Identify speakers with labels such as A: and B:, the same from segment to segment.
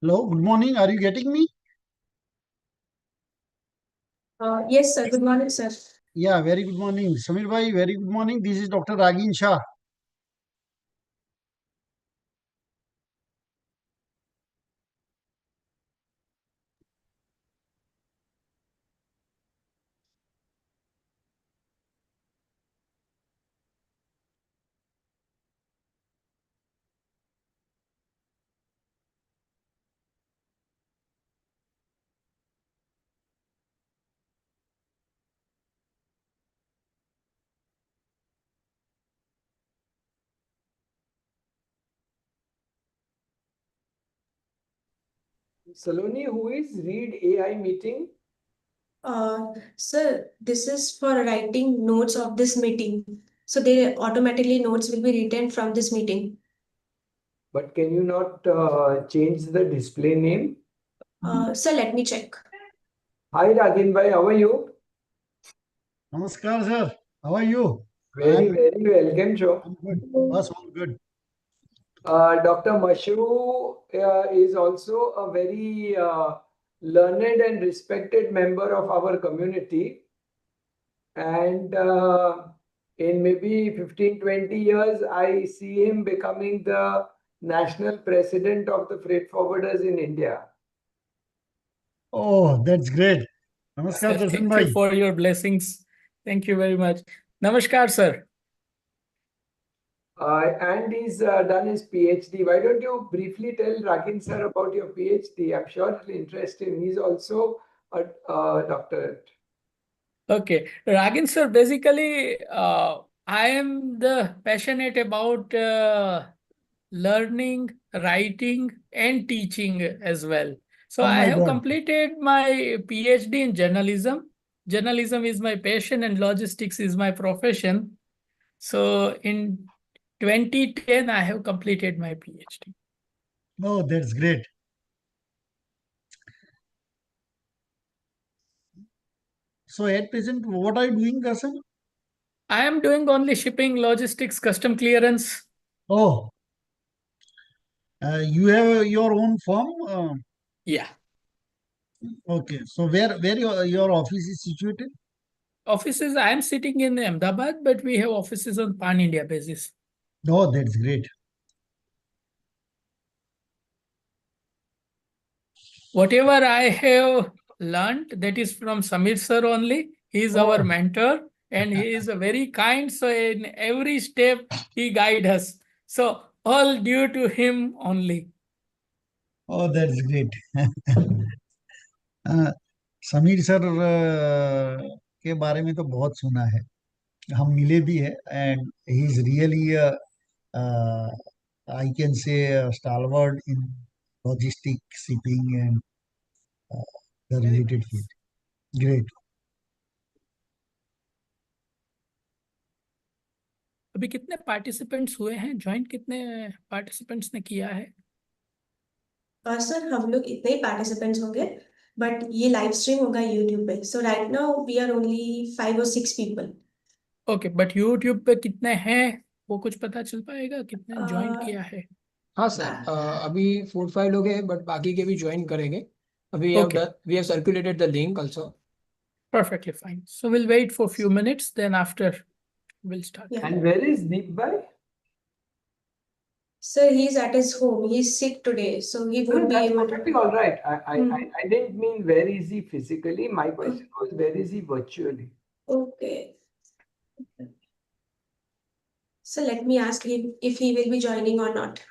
A: Hello, good morning. Are you getting me?
B: Yes, sir. Good morning, sir.
A: Yeah, very good morning. Samir bhai, very good morning. This is Dr. Ragin Shah.
C: Saloni, who is Read AI meeting?
B: Sir, this is for writing notes of this meeting. So they automatically notes will be written from this meeting.
C: But can you not change the display name?
B: Sir, let me check.
C: Hi Ragin bhai, how are you?
A: Namaskar, sir. How are you?
C: Very,
A: I'm,
C: very well. Keम છો?
A: I'm good. Bas, all good.
C: Dr. Mashroo is also a very learned and respected member of our community. And in maybe 15, 20 years, I see him becoming the national president of the freight forwarders in India.
A: Oh, that's great. Namaskar,
D: Sir,
A: Darshan
D: thank you
A: bhai.
D: for your blessings. Thank you very much. Namaskar, sir.
C: And he's done his PhD. Why don't you briefly tell Ragin sir about your PhD? I'm sure it'll interest him. He's also a doctorate.
D: Okay, Ragin, sir, basically, I am the passionate about learning, writing, and teaching as well. So
A: Oh
D: I
A: my
D: have
A: God.
D: completed my PhD in journalism. Journalism is my passion and logistics is my profession. So in 2010, I have completed my PhD.
A: Oh, that's great. So at present, what are you doing, Darshan?
D: I am doing only shipping, logistics, custom clearance.
A: Oh, you have your own firm?
D: Yeah.
A: Okay. So where your office is situated?
D: Offices, I am sitting in Ahmedabad, but we have offices on pan India basis.
A: Oh, that's great.
D: Whatever I have learned, that is from Samir sir only. He is our
A: Oh,
D: mentor and he is a very kind. So in every step, he guide us. So all due to him only.
A: oh, that's great. Sameer sir के बारे में तो बहुत सुना है, हम मिले भी है, and he is really I can say stalwart in logistic shipping and the
D: Very
A: related
D: nice.
A: Field. Great.
D: अभी कितने पार्टिसिपेंट्स हुए हैं? ज्वाइन कितने पार्टिसिपेंट्स ने किया है?
B: सर हम लोग इतने ही पार्टिसिपेंट्स होंगे बट ये लाइव स्ट्रीम होगा यूट्यूब पे. So right now we are only 5 or 6 people.
D: Okay, but YouTube पे कितने हैं वो कुछ पता चल पाएगा? कितने ज्वाइन किया है?
E: हाँ सर, अभी 4-5 लोग हैं बट बाकी के भी ज्वाइन करेंगे. अभी
D: Okay,
E: we have circulated the link also.
D: perfectly fine. So we'll wait for a few minutes, then after we'll start.
B: Yeah.
C: And where is Deep Bhai?
B: Sir, he's at his home. He's sick today, so he
C: No,
B: won't be
C: that's
B: able
C: perfectly
B: to.
C: all right. I
B: Mhm.
C: didn't mean where is he physically. My question was where is he virtually?
B: Okay. So let me ask him if he will be joining or not.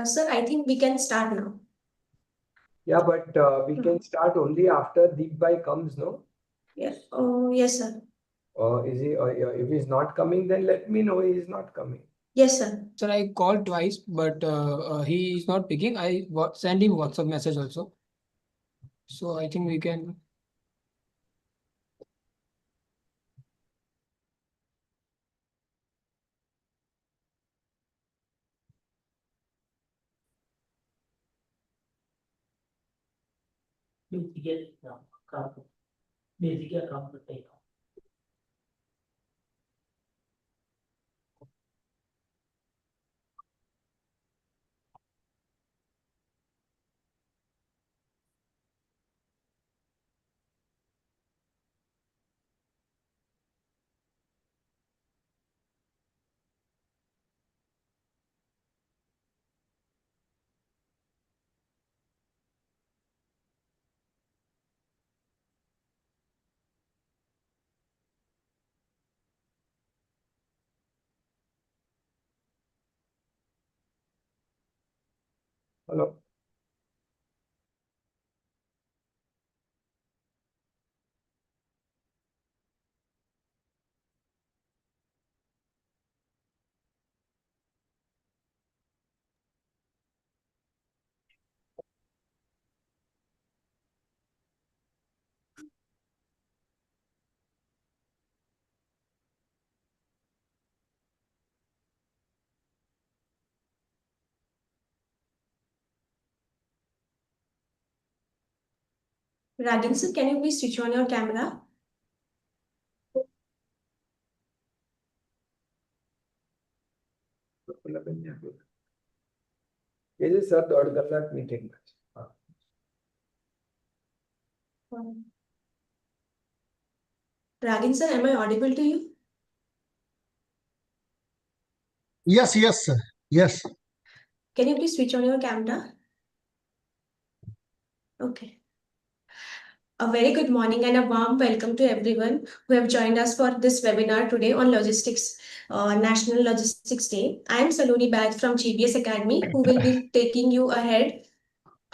B: Sir, I think we can start now.
C: Yeah, but we can start only after Deep Bhai comes, no?
B: Yeah. Oh, yes, sir.
C: Is he? Yeah, if he's not coming, then let me know he is not coming.
B: Yes, sir.
E: Sir, I called twice, but he is not picking. I sent him WhatsApp message also. So I think we can.
C: Hello.
B: Ragin, sir, can you please switch on your camera?
C: ये जी sir 2.5 meeting में.
B: Ragin, sir, am I audible to you?
A: Yes, yes, sir. Yes.
B: Can you please switch on your camera? Okay. A very good morning and a warm welcome to everyone who have joined us for this webinar today on Logistics, National Logistics Day. I am Saloni Bag from JBS Academy, who will be taking you ahead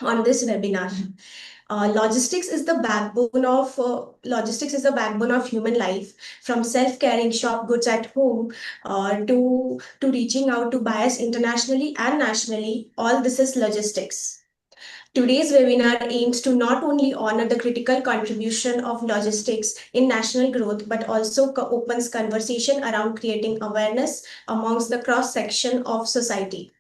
B: on this webinar. Logistics is the backbone of human life, from self-carrying shop goods at home to reaching out to buyers internationally and nationally. All this is logistics. Today's webinar aims to not only honor the critical contribution of logistics in national growth, but also opens conversation around creating awareness amongst the cross-section of society.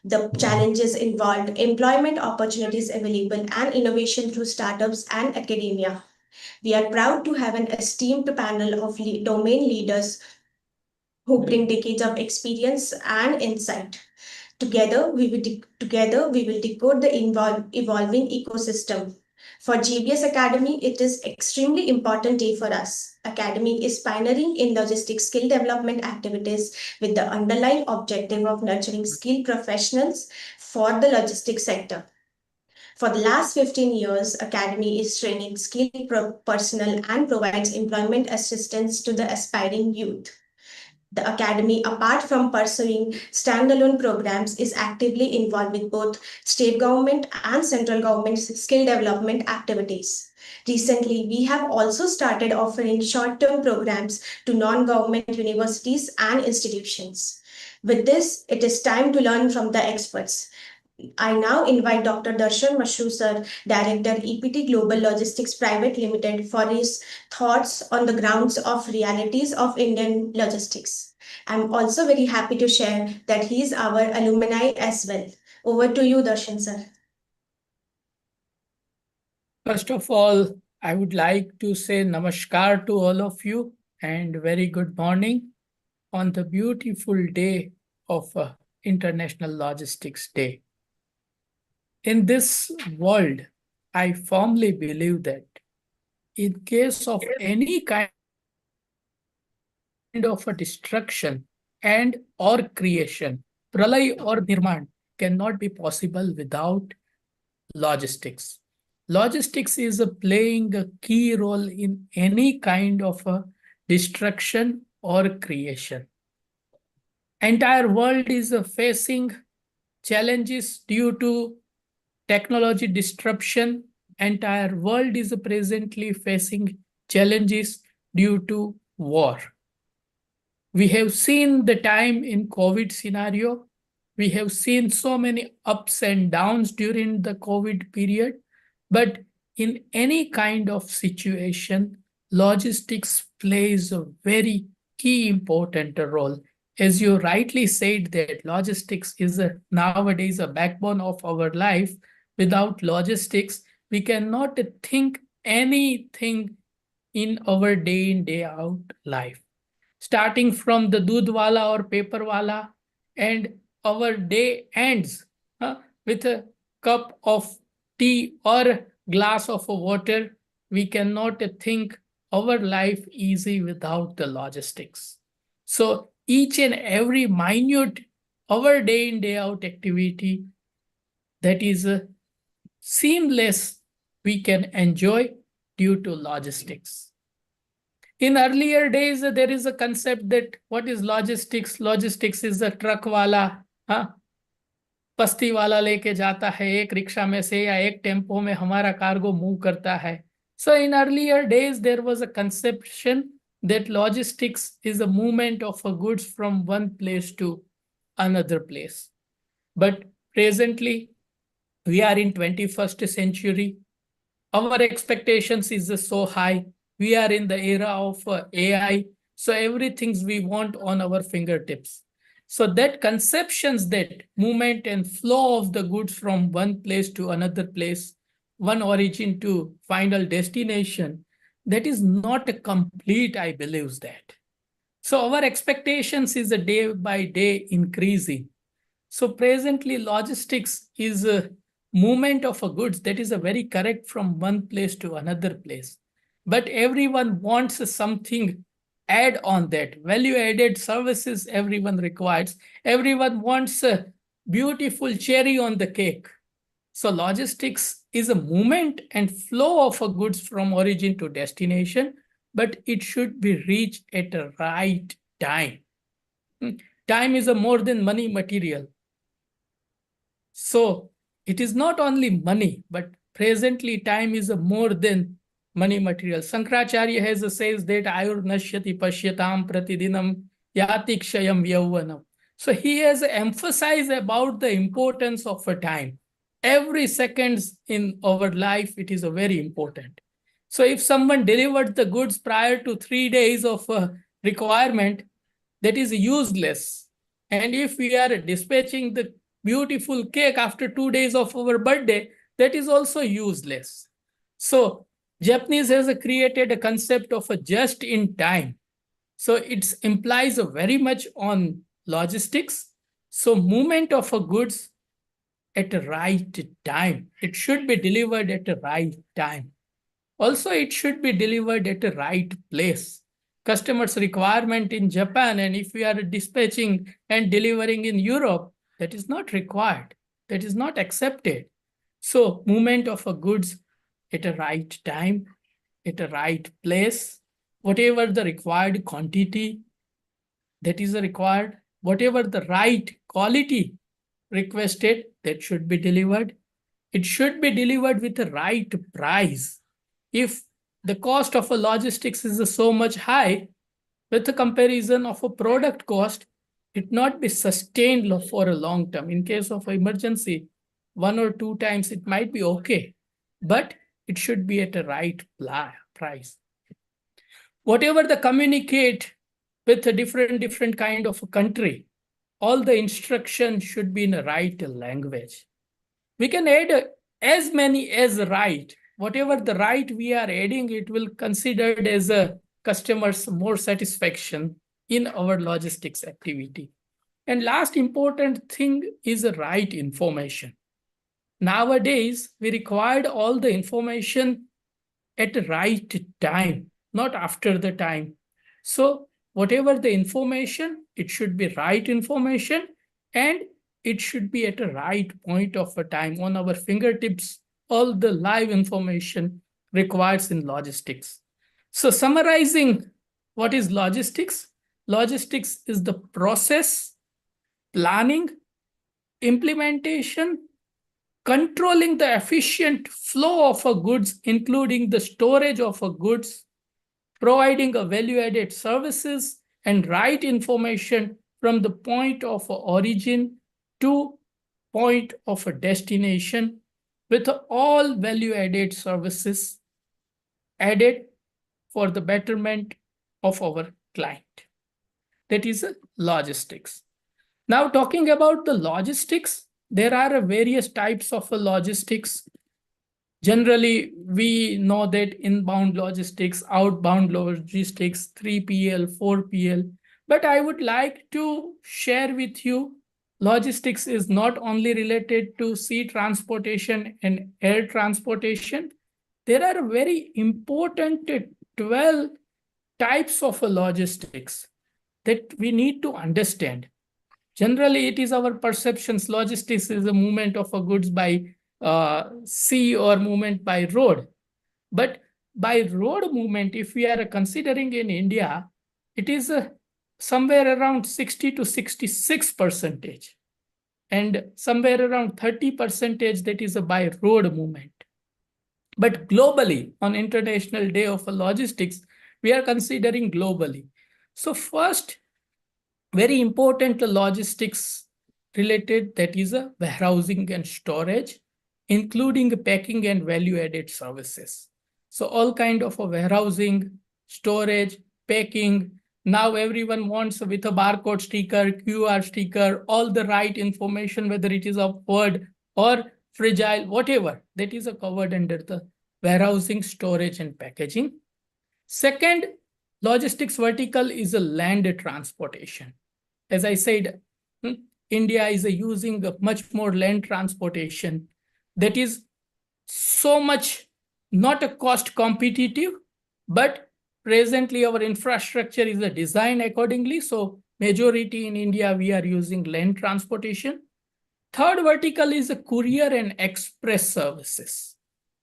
B: The challenges involved, employment opportunities available, and innovation through startups and academia. We are proud to have an esteemed panel of domain leaders who bring decades of experience and insight. Together, we will decode the evolving ecosystem. For JBS Academy, it is extremely important day for us. Academy is pioneering in logistics skill development activities with the underlying objective of nurturing skilled professionals for the logistics sector. For the last 15 years, Academy is training skilled personnel and provides employment assistance to the aspiring youth. The Academy, apart from pursuing standalone programs, is actively involved with both state government and central government's skill development activities. Recently, we have also started offering short-term programs to non-government universities and institutions. With this, it is time to learn from the experts. I now invite Dr. Darshan Mashroo sir, Director EPT Global Logistics Private Limited, for his thoughts on the grounds of realities of Indian logistics. I'm also very happy to share that he is our alumni as well. Over to you, Darshan sir.
D: First of all, I would like to say namaskar to all of you and very good morning on the beautiful day of International Logistics Day. In this world, I firmly believe that in case of any kind of a destruction and or creation, pralay or nirman cannot be possible without logistics. Logistics is playing a key role in any kind of a destruction or creation. Entire world is facing challenges due to technology disruption. Entire world is presently facing challenges due to war. We have seen the time in COVID scenario. We have seen so many ups and downs during the COVID period. But in any kind of situation, logistics plays a very key important role. As you rightly said that logistics is nowadays a backbone of our life. Without logistics, we cannot think anything in our day in, day out life. Starting from the doodh wala or paper wala, and our day ends with a cup of tea or glass of water. We cannot think our life easy without the logistics. So each and every minute our day in, day out activity that is seamless, we can enjoy due to logistics. In earlier days, there is a concept that what is logistics? Logistics is a truck wala, पस्ती वाला लेके जाता है एक rickshaw में से या एक tempo में हमारा कार्गो मूव करता है. So in earlier days, there was a conception that logistics is a movement of a goods from one place to another place. But presently, we are in 21st century. Our expectations is so high. We are in the era of AI. So everything we want on our fingertips. So that conceptions that movement and flow of the goods from one place to another place, one origin to final destination, that is not a complete, I believe that. So our expectations is a day by day increasing. So presently logistics is a movement of a goods that is a very correct from one place to another place. But everyone wants something add on that. Value added services everyone requires. Everyone wants a beautiful cherry on the cake. So logistics is a movement and flow of a goods from origin to destination, but it should be reached at the right time. Time is a more than money material. So it is not only money, but presently time is a more than money material. Sankaracharya has says that ayur nashyati pashyatam pratidinam yati kshayam yauvanam. So he has emphasized about the importance of a time. Every seconds in our life, it is a very important. So if someone delivered the goods prior to 3 days of requirement, that is useless. And if we are dispatching the beautiful cake after 2 days of our birthday, that is also useless. So Japanese has created a concept of a just in time. So it implies a very much on logistics. So movement of a goods at the right time. It should be delivered at the right time. Also, it should be delivered at the right place. Customers' requirement in Japan, and if we are dispatching and delivering in Europe, that is not required. That is not accepted. So movement of a goods at a right time, at a right place, whatever the required quantity, that is required. Whatever the right quality requested, that should be delivered. It should be delivered with the right price. If the cost of a logistics is so much high, with the comparison of a product cost, it not be sustained for a long term. In case of emergency, 1 or 2 times it might be okay, but it should be at a right price. Whatever the communicate with a different kind of a country, all the instruction should be in the right language. We can add as many as right. Whatever the right we are adding, it will considered as a customer's more satisfaction in our logistics activity. And last important thing is the right information. Nowadays, we required all the information at the right time, not after the time. So whatever the information, it should be right information, and it should be at a right point of a time on our fingertips, all the live information required in logistics. So summarizing what is logistics? Logistics is the process, planning, implementation, controlling the efficient flow of a goods, including the storage of a goods, providing a value-added services and right information from the point of origin to point of a destination, with all value-added services added for the betterment of our client. That is logistics. Now talking about the logistics, there are various types of logistics. Generally, we know that inbound logistics, outbound logistics, 3PL, 4PL. But I would like to share with you, logistics is not only related to sea transportation and air transportation. There are very important 12 types of logistics that we need to understand. Generally, it is our perceptions. Logistics is a movement of goods by sea or movement by road. But by road movement, if we are considering in India, it is somewhere around 60 to 66%, and somewhere around 30% that is by road movement. But globally, on International Day of Logistics, we are considering globally. So first, very important logistics related, that is a warehousing and storage, including packing and value-added services. So all kind of a warehousing, storage, packing. Now everyone wants with a barcode sticker, QR sticker, all the right information, whether it is of word or fragile, whatever, that is covered under the warehousing, storage, and packaging. Second, logistics vertical is a land transportation. As I said, India is using much more land transportation that is so much not a cost competitive, but presently our infrastructure is designed accordingly. So majority in India, we are using land transportation. Third vertical is a courier and express services.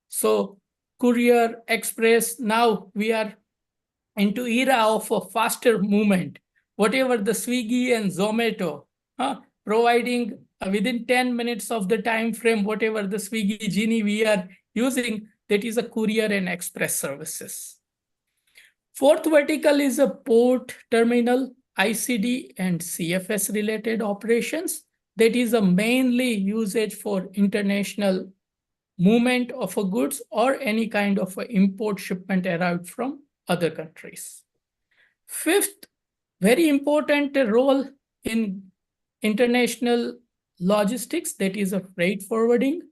D: So courier, express, now we are into era of a faster movement. Whatever the Swiggy and Zomato, providing within 10 minutes of the time frame, whatever the Swiggy Genie we are using, that is a courier and express services. Fourth vertical is a port, terminal, ICD, and CFS related operations. That is a mainly usage for international movement of goods or any kind of import shipment arrived from other countries. Fifth, very important role in international logistics, that is a freight forwarding,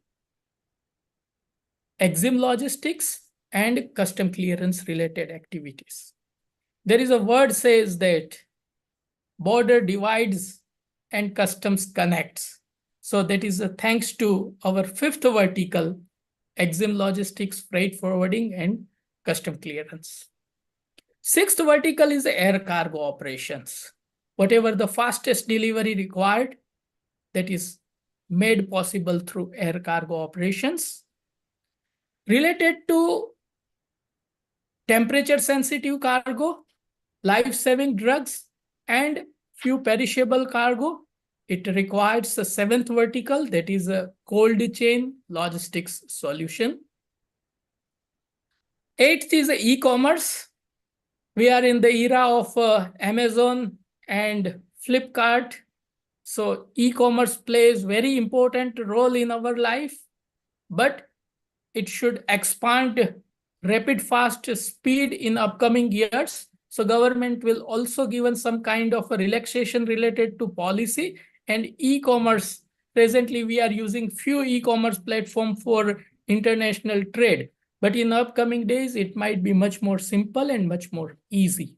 D: EXIM logistics, and custom clearance related activities. There is a word says that border divides and customs connects. So that is thanks to our fifth vertical, EXIM logistics, freight forwarding, and custom clearance. Sixth vertical is air cargo operations. Whatever the fastest delivery required, that is made possible through air cargo operations. Related to temperature sensitive cargo, life-saving drugs, and few perishable cargo, it requires a seventh vertical, that is a cold chain logistics solution. Eighth is e-commerce. We are in the era of Amazon and Flipkart. So e-commerce plays very important role in our life, but it should expand rapid fast speed in upcoming years. So government will also given some kind of a relaxation related to policy and e-commerce. Presently, we are using few e-commerce platform for international trade, but in upcoming days, it might be much more simple and much more easy.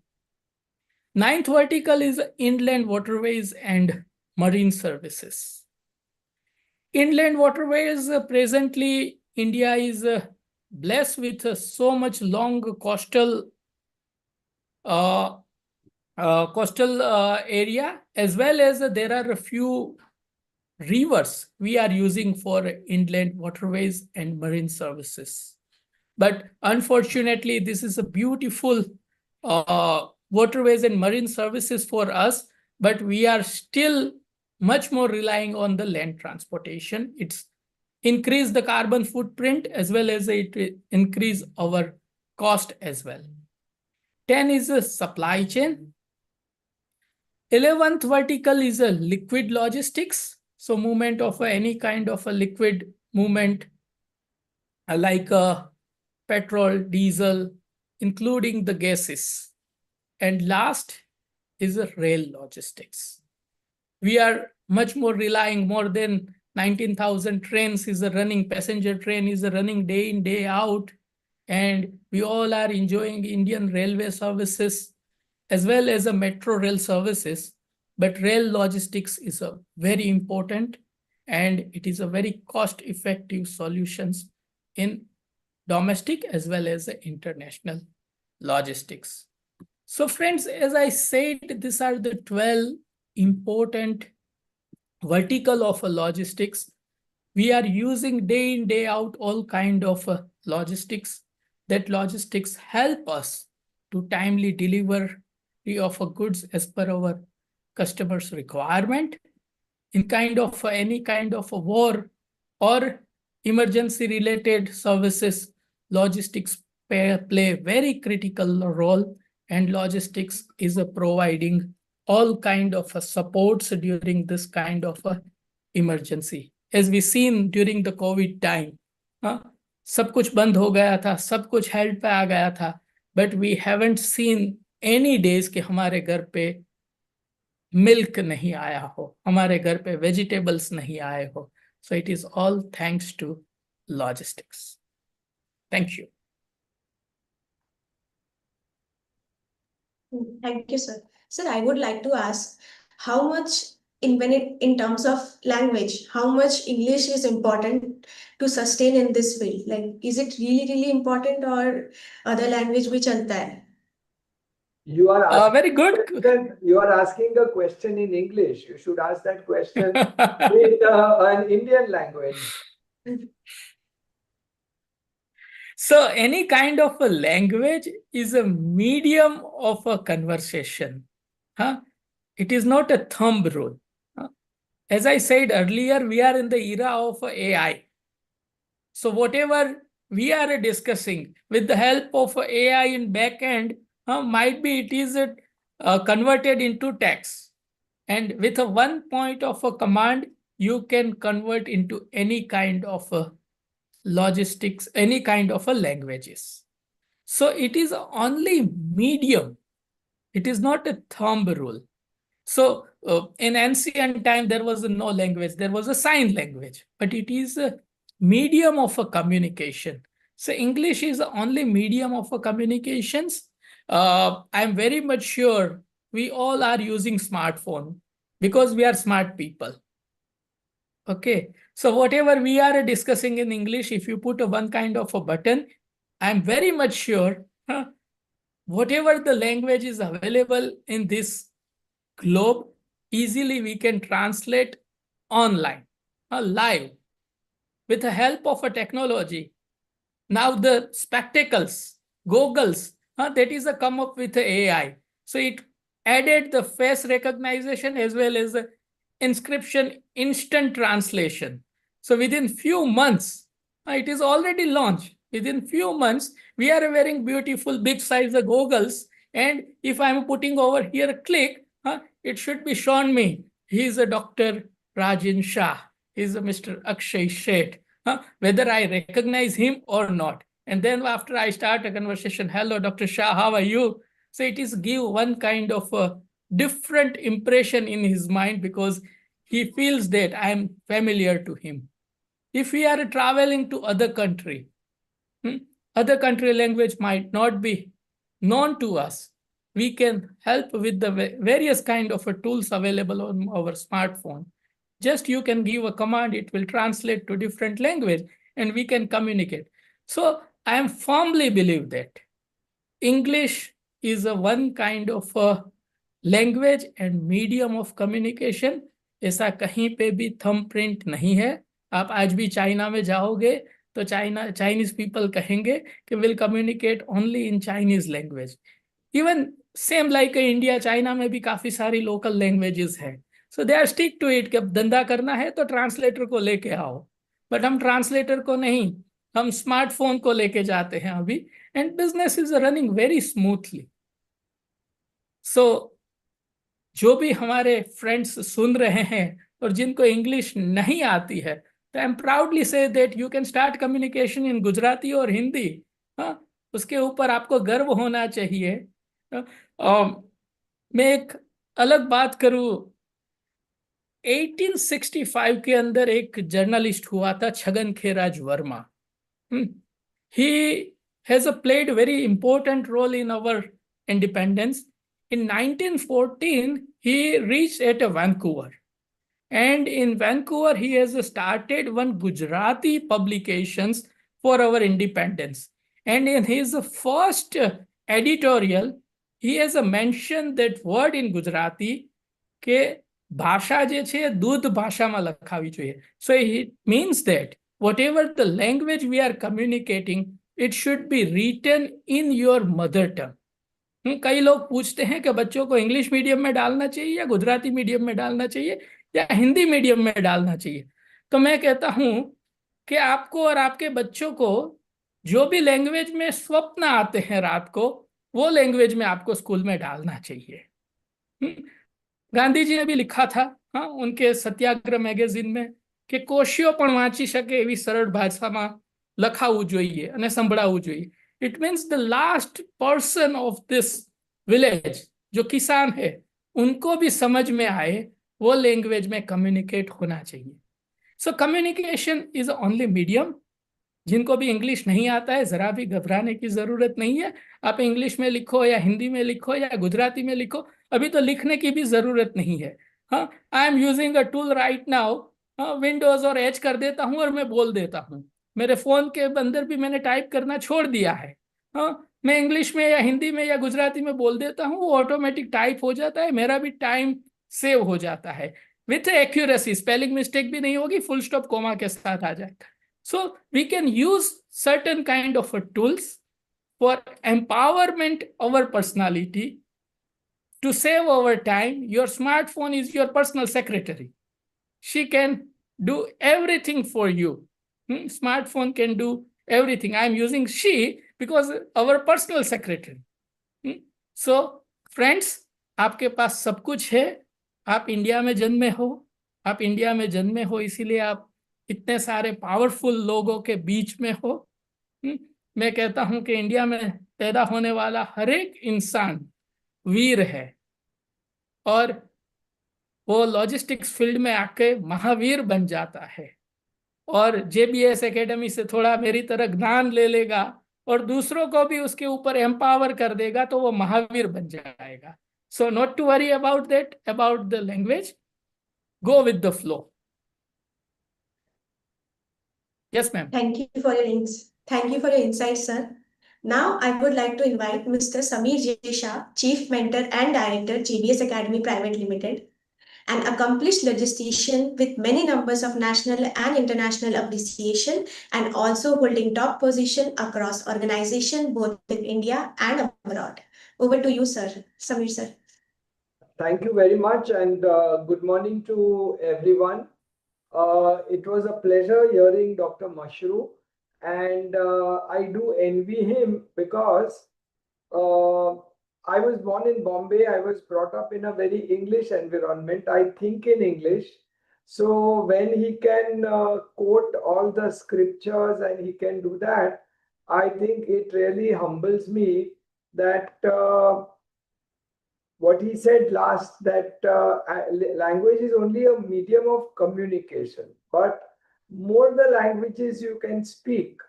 D: Ninth vertical is inland waterways and marine services. Inland waterways, presently, India is blessed with so much long coastal area, as well as there are a few rivers we are using for inland waterways and marine services. But unfortunately, this is a beautiful waterways and marine services for us, but we are still much more relying on the land transportation. It's increase the carbon footprint as well as it increase our cost as well. 10 is a supply chain. 11th vertical is a liquid logistics. So movement of any kind of a liquid movement like petrol, diesel, including the gases. And last is a rail logistics. We are much more relying, more than 19,000 trains is a running, passenger train is a running day in, day out. And we all are enjoying Indian railway services as well as a metro rail services. But rail logistics is a very important and it is a very cost-effective solutions in domestic as well as international logistics. So friends, as I said, these are the 12 important vertical of logistics. We are using day in, day out all kind of logistics. That logistics help us to timely deliver of goods as per our customers' requirement. In kind of any kind of a war or emergency related services, logistics play a very critical role, and logistics is providing all kind of supports during this kind of emergency. As we seen during the COVID time, सब कुछ बंद हो गया था, सब कुछ held पे आ गया था, but we haven't seen any days कि हमारे घर पे मिल्क नहीं आया हो, हमारे घर पे वेजिटेबल्स नहीं आए हो. So it is all thanks to logistics. Thank you.
B: Thank you, sir. Sir, I would like to ask how much in terms of language, how much English is important to sustain in this field? Like, is it really, really important or other language bhi chalta hai?
C: You are asking
D: very good.
C: You are asking a question in English. You should ask that question in an Indian language.
D: So any kind of a language is a medium of a conversation. It is not a thumb rule. As I said earlier, we are in the era of AI. So whatever we are discussing with the help of AI in backend, might be it is converted into text. And with a one point of a command, you can convert into any kind of logistics, any kind of languages. So it is only medium. It is not a thumb rule. So in ancient time, there was no language. There was a sign language, but it is a medium of a communication. So English is the only medium of a communications. I'm very much sure we all are using smartphone because we are smart people. Okay, so whatever we are discussing in English, if you put one kind of a button, I'm very much sure whatever the language is available in this globe, easily we can translate online, live, with the help of a technology. Now the spectacles, goggles, that is a come up with AI. So it added the face recognition as well as the inscription instant translation. So within few months, it is already launched. Within few months, we are wearing beautiful big size goggles. And if I'm putting over here a click, it should be shown me. He is a Dr. Ragin Shah. He is a Mr. Akshay Sheth. Whether I recognize him or not. And then after I start a conversation, hello, Dr. Shah, how are you? So it is give one kind of a different impression in his mind because he feels that I am familiar to him. If we are traveling to other country language might not be known to us. We can help with the various kind of tools available on our smartphone. Just you can give a command, it will translate to different language and we can communicate. So I am firmly believe that English is a one kind of a language and medium of communication. ऐसा कहीं पे भी thumb print नहीं है. आप आज भी China में जाओगे तो चाइनीज पीपल कहेंगे कि will communicate only in Chinese language. Even same like India, China में भी काफी सारी लोकल लैंग्वेजेस है. So they are stick to it कि अब धंधा करना है तो ट्रांसलेटर को लेके आओ. बट हम ट्रांसलेटर को नहीं, हम स्मार्टफोन को लेके जाते हैं अभी and business is running very smoothly. So जो भी हमारे फ्रेंड्स सुन रहे हैं और जिनको इंग्लिश नहीं आती है, तो I am proudly say that you can start communication in Gujarati और हिंदी. उसके ऊपर आपको गर्व होना चाहिए. मैं एक अलग बात करूं, 1865 के अंदर एक जर्नलिस्ट हुआ था Chhagan खेराज Verma. He has played a very important role in our independence. In 1914, he reached at Vancouver. And in Vancouver, he has started one Gujarati publications for our independence. And in his first editorial, he has mentioned that word in Gujarati કે ભાષા જે છે દૂધ ભાષામાં લખાવી જોઈએ. So it means that whatever the language we are communicating, it should be written in your mother tongue. कई लोग पूछते हैं कि बच्चों को इंग्लिश मीडियम में डालना चाहिए या गुजराती मीडियम में डालना चाहिए या हिंदी मीडियम में डालना चाहिए. तो मैं कहता हूं कि आपको और आपके बच्चों को जो भी लैंग्वेज में स्वप्न आते हैं रात को, वो लैंग्वेज में आपको स्कूल में डालना चाहिए. गांधी जी ने भी लिखा था उनके सत्याग्रह मैगजीन में कि कोशियों पण वांची શકે એવી સરળ ભાષામાં લખાવું જોઈએ અને સંભળાવવું જોઈએ. It means the last person of this village जो किसान है उनको भी समझ में आए वो लैंग्वेज में कम्युनिकेट होना चाहिए. So communication is only medium. जिनको भी इंग्लिश नहीं आता है जरा भी घबराने की जरूरत नहीं है. आप इंग्लिश में लिखो या हिंदी में लिखो या गुजराती में लिखो, अभी तो लिखने की भी जरूरत नहीं है. I am using a tool right now, Windows और एच कर देता हूं और मैं बोल देता हूं. मेरे फोन के अंदर भी मैंने टाइप करना छोड़ दिया है. मैं इंग्लिश में या हिंदी में या गुजराती में बोल देता हूं, वो ऑटोमेटिक टाइप हो जाता है, मेरा भी टाइम सेव हो जाता है विथ एक्यूरेसी. स्पेलिंग मिस्टेक भी नहीं होगी, फुल स्टॉप कोमा के साथ आ जाएगा. So we can use certain kind of tools for empowerment our personality to save our time. Your smartphone is your personal secretary. She can do everything for you. Smartphone can do everything. I am using she because our personal secretary. So friends, आपके पास सब कुछ है. आप India में जन्मे हो, इसीलिए आप इतने सारे पावरफुल लोगों के बीच में हो. मैं कहता हूं कि इंडिया में पैदा होने वाला हर एक इंसान वीर है और वो लॉजिस्टिक्स फील्ड में आके महावीर बन जाता है. और जेबीएस एकेडमी से थोड़ा मेरी तरह ज्ञान ले लेगा और दूसरों को भी उसके ऊपर एम्पावर कर देगा तो वो महावीर बन जाएगा. So not to worry about that, about the language, go with the flow. Yes, ma'am.
B: Thank you for your insights, sir. Now I would like to invite Mr. Samir J. Shah, Chief Mentor and Director, JBS Academy Pvt. Limited, an accomplished logistician with many numbers of national and international appreciation and also holding top position across organization both in India and abroad. Over to you, sir. Samir, sir.
C: Thank you very much, and good morning to everyone. It was a pleasure hearing Dr. Mashroo, and I do envy him because I was born in Bombay. I was brought up in a very English environment. I think in English. So when he can quote all the scriptures and he can do that, I think it really humbles me that what he said last, that language is only a medium of communication, but more the languages you can speak,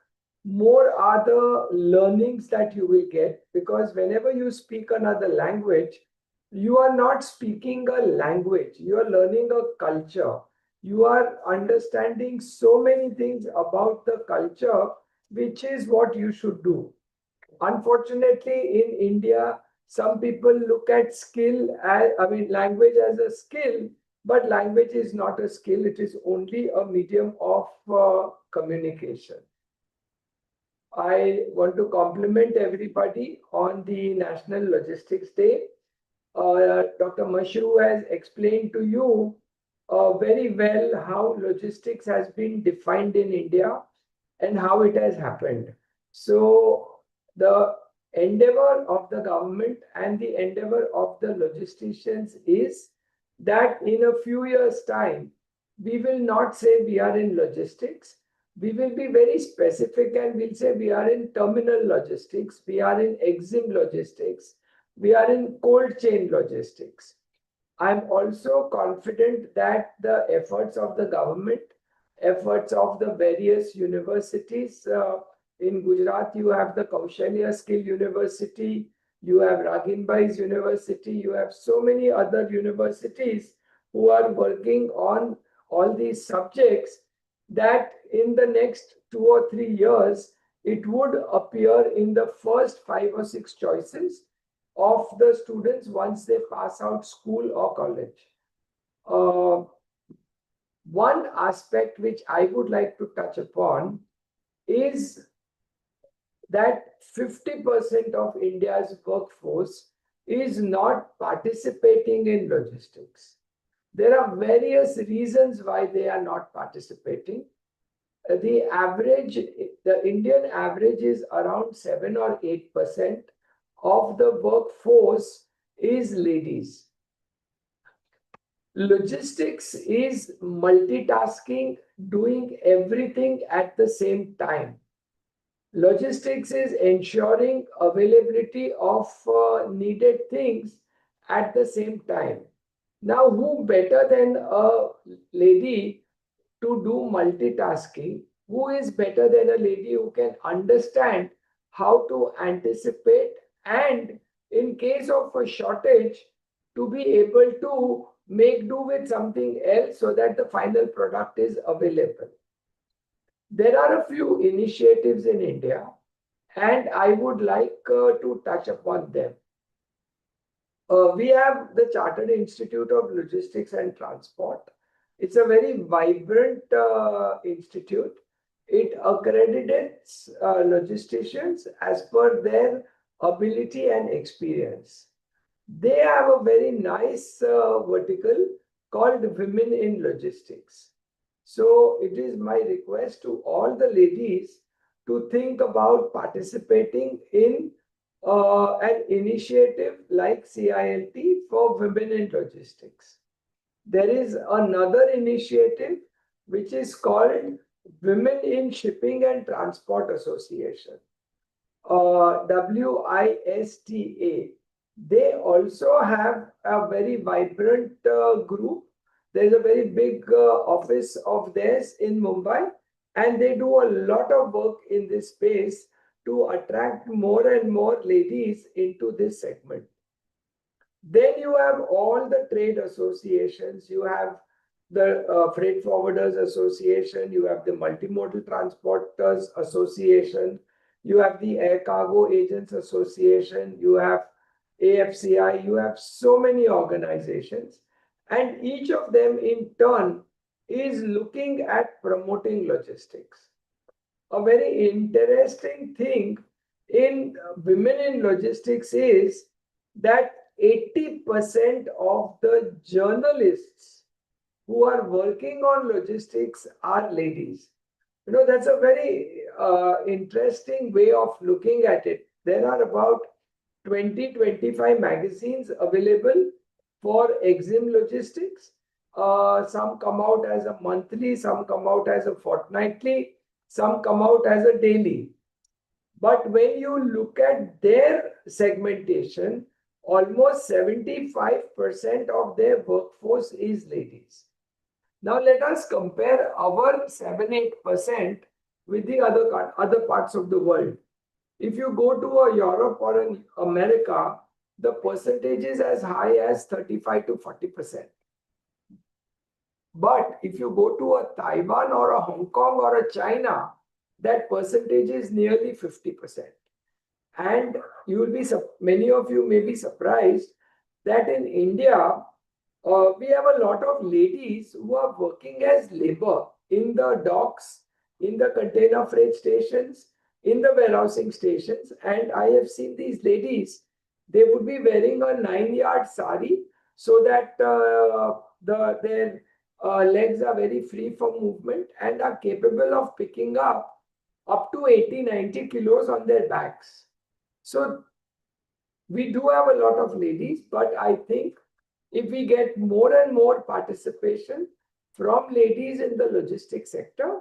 C: more are the learnings that you will get, because whenever you speak another language, you are not speaking a language, you are learning a culture, you are understanding so many things about the culture, which is what you should do. Unfortunately, in India, some people look at skill as, language as a skill, but language is not a skill. It is only a medium of communication. I want to compliment everybody on the National Logistics Day. Dr. Mashroo has explained to you very well how logistics has been defined in India and how it has happened. So the endeavor of the government and the endeavor of the logisticians is that in a few years' time, we will not say we are in logistics. We will be very specific and we'll say we are in terminal logistics, we are in EXIM logistics, we are in cold chain logistics. I'm also confident that the efforts of the government, efforts of the various universities, in Gujarat, you have the Kaushalya Skill University, you have Ragin University, you have so many other universities who are working on all these subjects, that in the next 2 or 3 years, it would appear in the first 5 or 6 choices of the students once they pass out school or college. One aspect which I would like to touch upon is that 50% of India's workforce is not participating in logistics. There are various reasons why they are not participating. The Indian average is around 7 or 8% of the workforce is ladies. Logistics is multitasking, doing everything at the same time. Logistics is ensuring availability of needed things at the same time. Now, who better than a lady to do multitasking? Who is better than a lady who can understand how to anticipate and, in case of a shortage, to be able to make do with something else so that the final product is available? There are a few initiatives in India, and I would like to touch upon them. We have the Chartered Institute of Logistics and Transport. It's a very vibrant institute. It accredits logisticians as per their ability and experience. They have a very nice vertical called Women in Logistics. So it is my request to all the ladies to think about participating in an initiative like CILT for women in logistics. There is another initiative which is called Women in Shipping and Transport Association, WISTA. They also have a very vibrant group. There's a very big office of theirs in Mumbai, and they do a lot of work in this space to attract more and more ladies into this segment. Then you have all the trade associations. You have the Freight Forwarders Association, you have the Multimodal Transporters Association, you have the Air Cargo Agents Association, you have AFCI, you have so many organizations, and each of them in turn is looking at promoting logistics. A very interesting thing in women in logistics is that 80% of the journalists who are working on logistics are ladies. That's a very interesting way of looking at it. There are about 20-25 magazines available for EXIM logistics. Some come out as a monthly, some come out as a fortnightly, some come out as a daily. But when you look at their segmentation, almost 75% of their workforce is ladies. Now let us compare our 7-8% with the other parts of the world. If you go to a Europe or an America, the percentage is as high as 35 to 40%. But if you go to a Taiwan or a Hong Kong or a China, that percentage is nearly 50%. And you will be, many of you may be surprised that in India, we have a lot of ladies who are working as labor in the docks, in the container freight stations, in the warehousing stations. And I have seen these ladies, they would be wearing a 9-yard sari so that their legs are very free from movement and are capable of picking up to 80-90 kilos on their backs. So we do have a lot of ladies, but I think if we get more and more participation from ladies in the logistics sector,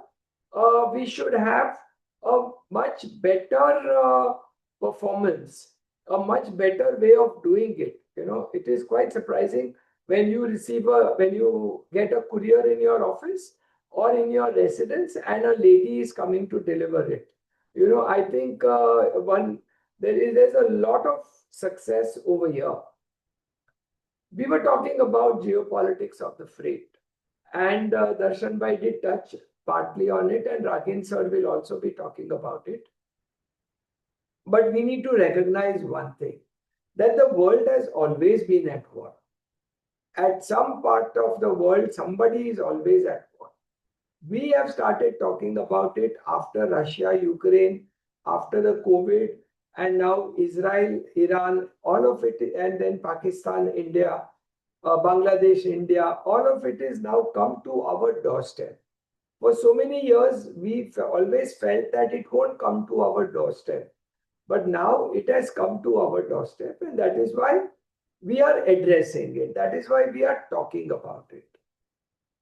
C: we should have a much better performance, a much better way of doing it. It is quite surprising when you get a courier in your office or in your residence and a lady is coming to deliver it. I think there's a lot of success over here. We were talking about geopolitics of the freight, and Darshan Bhai did touch partly on it, and Ragin sir will also be talking about it. But we need to recognize one thing, that the world has always been at war. At some part of the world, somebody is always at war. We have started talking about it after Russia, Ukraine, after the COVID, and now Israel, Iran, all of it, and then Pakistan, India, Bangladesh, India, all of it is now come to our doorstep. For so many years, we've always felt that it won't come to our doorstep. But now it has come to our doorstep, and that is why we are addressing it. That is why we are talking about it.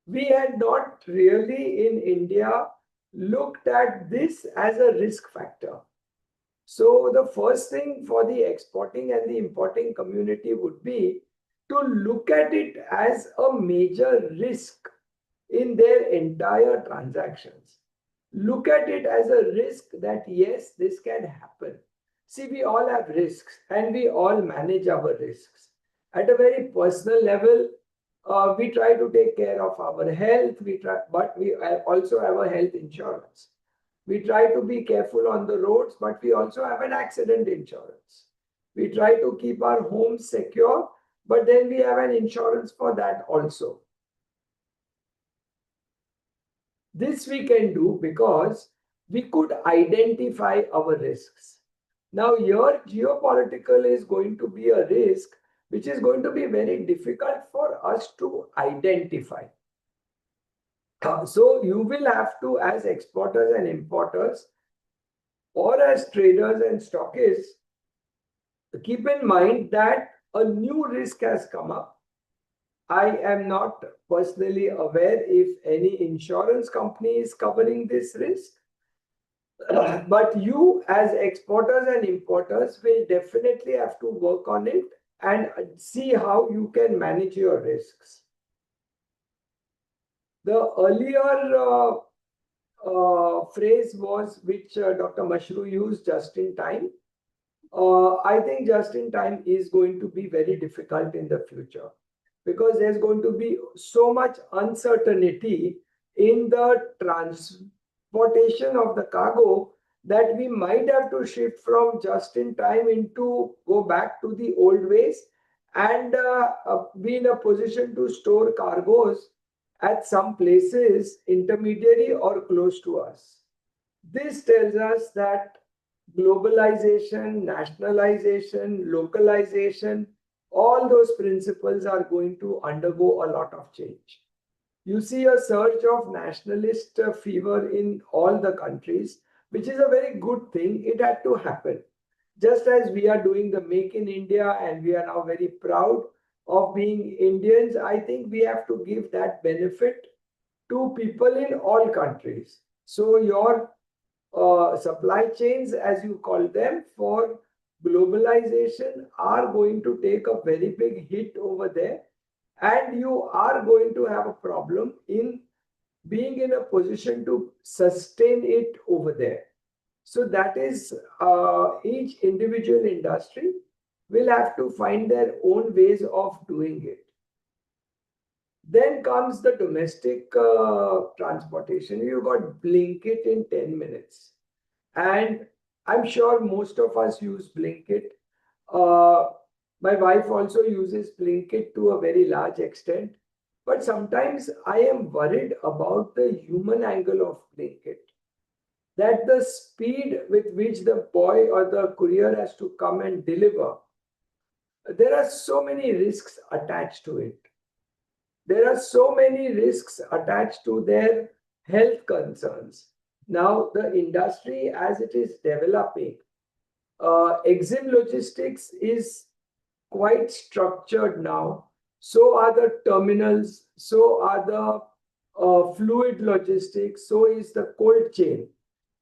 C: We had not really in India looked at this as a risk factor. So the first thing for the exporting and the importing community would be to look at it as a major risk in their entire transactions. Look at it as a risk that yes, this can happen. See, we all have risks and we all manage our risks. At a very personal level, we try to take care of our health, but we also have a health insurance. We try to be careful on the roads, but we also have an accident insurance. We try to keep our homes secure, but then we have an insurance for that also. This we can do because we could identify our risks. Now here, geopolitical is going to be a risk which is going to be very difficult for us to identify. So you will have to, as exporters and importers, or as traders and stockists, keep in mind that a new risk has come up. I am not personally aware if any insurance company is covering this risk. But you, as exporters and importers, will definitely have to work on it and see how you can manage your risks. The earlier phrase was, which Dr. Mashroo used, just in time. I think just in time is going to be very difficult in the future because there's going to be so much uncertainty in the transportation of the cargo that we might have to shift from just in time into go back to the old ways and be in a position to store cargoes at some places, intermediary or close to us. This tells us that globalization, nationalization, localization all those principles are going to undergo a lot of change. You see a surge of nationalist fever in all the countries, which is a very good thing. It had to happen. Just as we are doing the Make in India and we are now very proud of being Indians, I think we have to give that benefit to people in all countries. So your supply chains, as you call them, for globalization are going to take a very big hit over there, and you are going to have a problem in being in a position to sustain it over there. So that is each individual industry will have to find their own ways of doing it. Then comes the domestic transportation. You got Blinkit in 10 minutes. And I'm sure most of us use Blinkit. My wife also uses Blinkit to a very large extent. But sometimes I am worried about the human angle of Blinkit. That the speed with which the boy or the courier has to come and deliver, there are so many risks attached to it. There are so many risks attached to their health concerns. Now, the industry as it is developing, Exim Logistics is quite structured now. So are the terminals, so are the fluid logistics, so is the cold chain.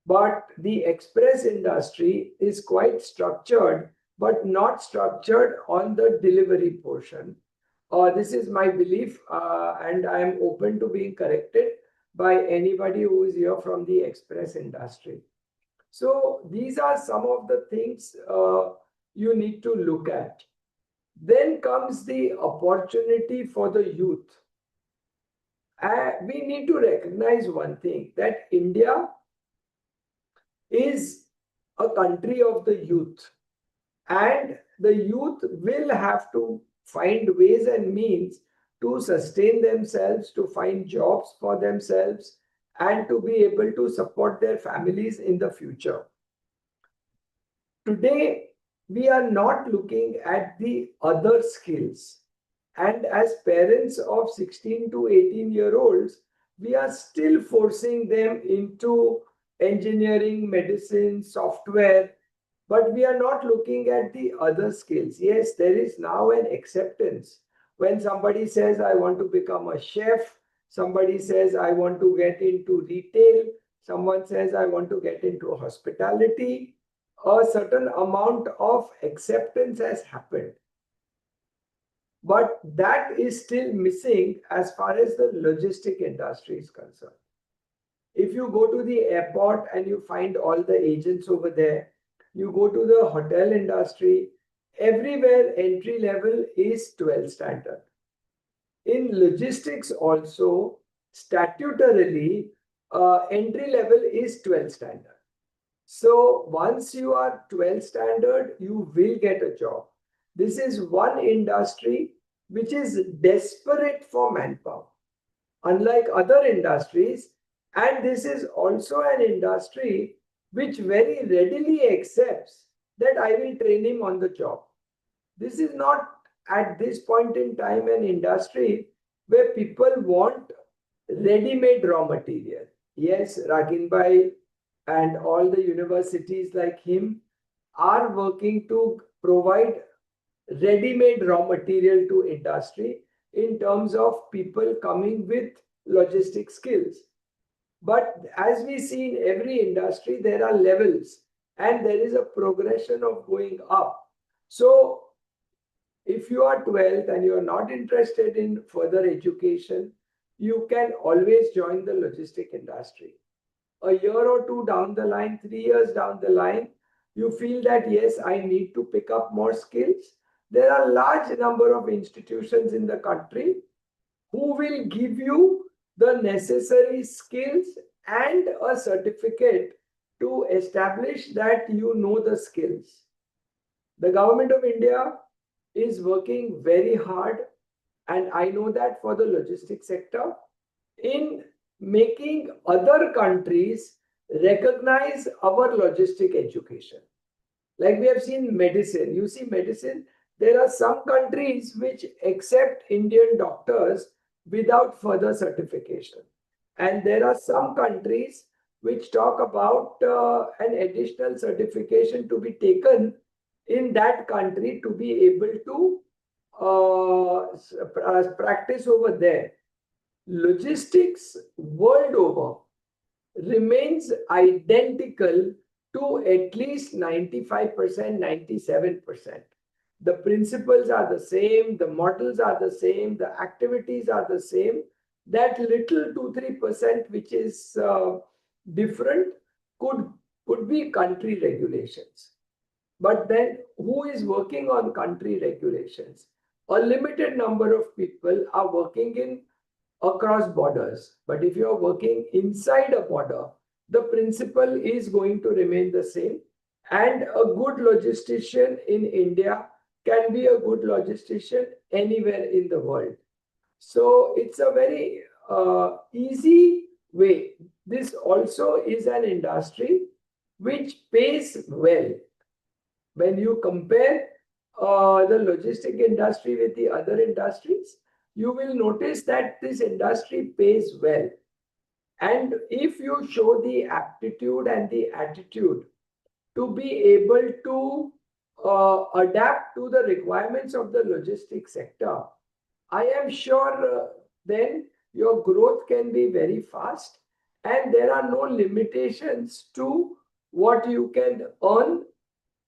C: But the express industry is quite structured, but not structured on the delivery portion. This is my belief, and I am open to being corrected by anybody who is here from the express industry. So these are some of the things you need to look at. Then comes the opportunity for the youth. We need to recognize one thing, that India is a country of the youth, and the youth will have to find ways and means to sustain themselves, to find jobs for themselves, and to be able to support their families in the future. Today, we are not looking at the other skills. And as parents of 16 to 18-year-olds, we are still forcing them into engineering, medicine, software, but we are not looking at the other skills. Yes, there is now an acceptance. When somebody says, I want to become a chef, somebody says, I want to get into retail, someone says, I want to get into hospitality, a certain amount of acceptance has happened. But that is still missing as far as the logistic industry is concerned. If you go to the airport and you find all the agents over there, you go to the hotel industry, everywhere entry level is 12 standard. In logistics also, statutorily, entry level is 12 standard. So once you are 12 standard, you will get a job. This is one industry which is desperate for manpower, unlike other industries. And this is also an industry which very readily accepts that I will train him on the job. This is not at this point in time an industry where people want ready-made raw material. Yes, Ragin bhai and all the universities like him are working to provide ready-made raw material to industry in terms of people coming with logistic skills. But as we see in every industry, there are levels and there is a progression of going up. So if you are 12th and you are not interested in further education, you can always join the logistic industry. A year or two down the line, 3 years down the line, you feel that, yes, I need to pick up more skills. There are a large number of institutions in the country who will give you the necessary skills and a certificate to establish that you know the skills. The government of India is working very hard, and I know that for the logistics sector, in making other countries recognize our logistic education. Like we have seen medicine. You see, medicine, There are some countries which accept Indian doctors without further certification. And there are some countries which talk about an additional certification to be taken in that country to be able to practice over there. Logistics world over remains identical to at least 95%, 97%. The principles are the same, the models are the same, the activities are the same. That little 2-3% which is different could be country regulations. But then who is working on country regulations? A limited number of people are working in across borders. But if you are working inside a border, the principle is going to remain the same. And a good logistician in India can be a good logistician anywhere in the world. So it's a very easy way. This also is an industry which pays well. When you compare the logistic industry with the other industries, you will notice that this industry pays well. And if you show the aptitude and the attitude to be able to adapt to the requirements of the logistics sector, I am sure then your growth can be very fast and there are no limitations to what you can earn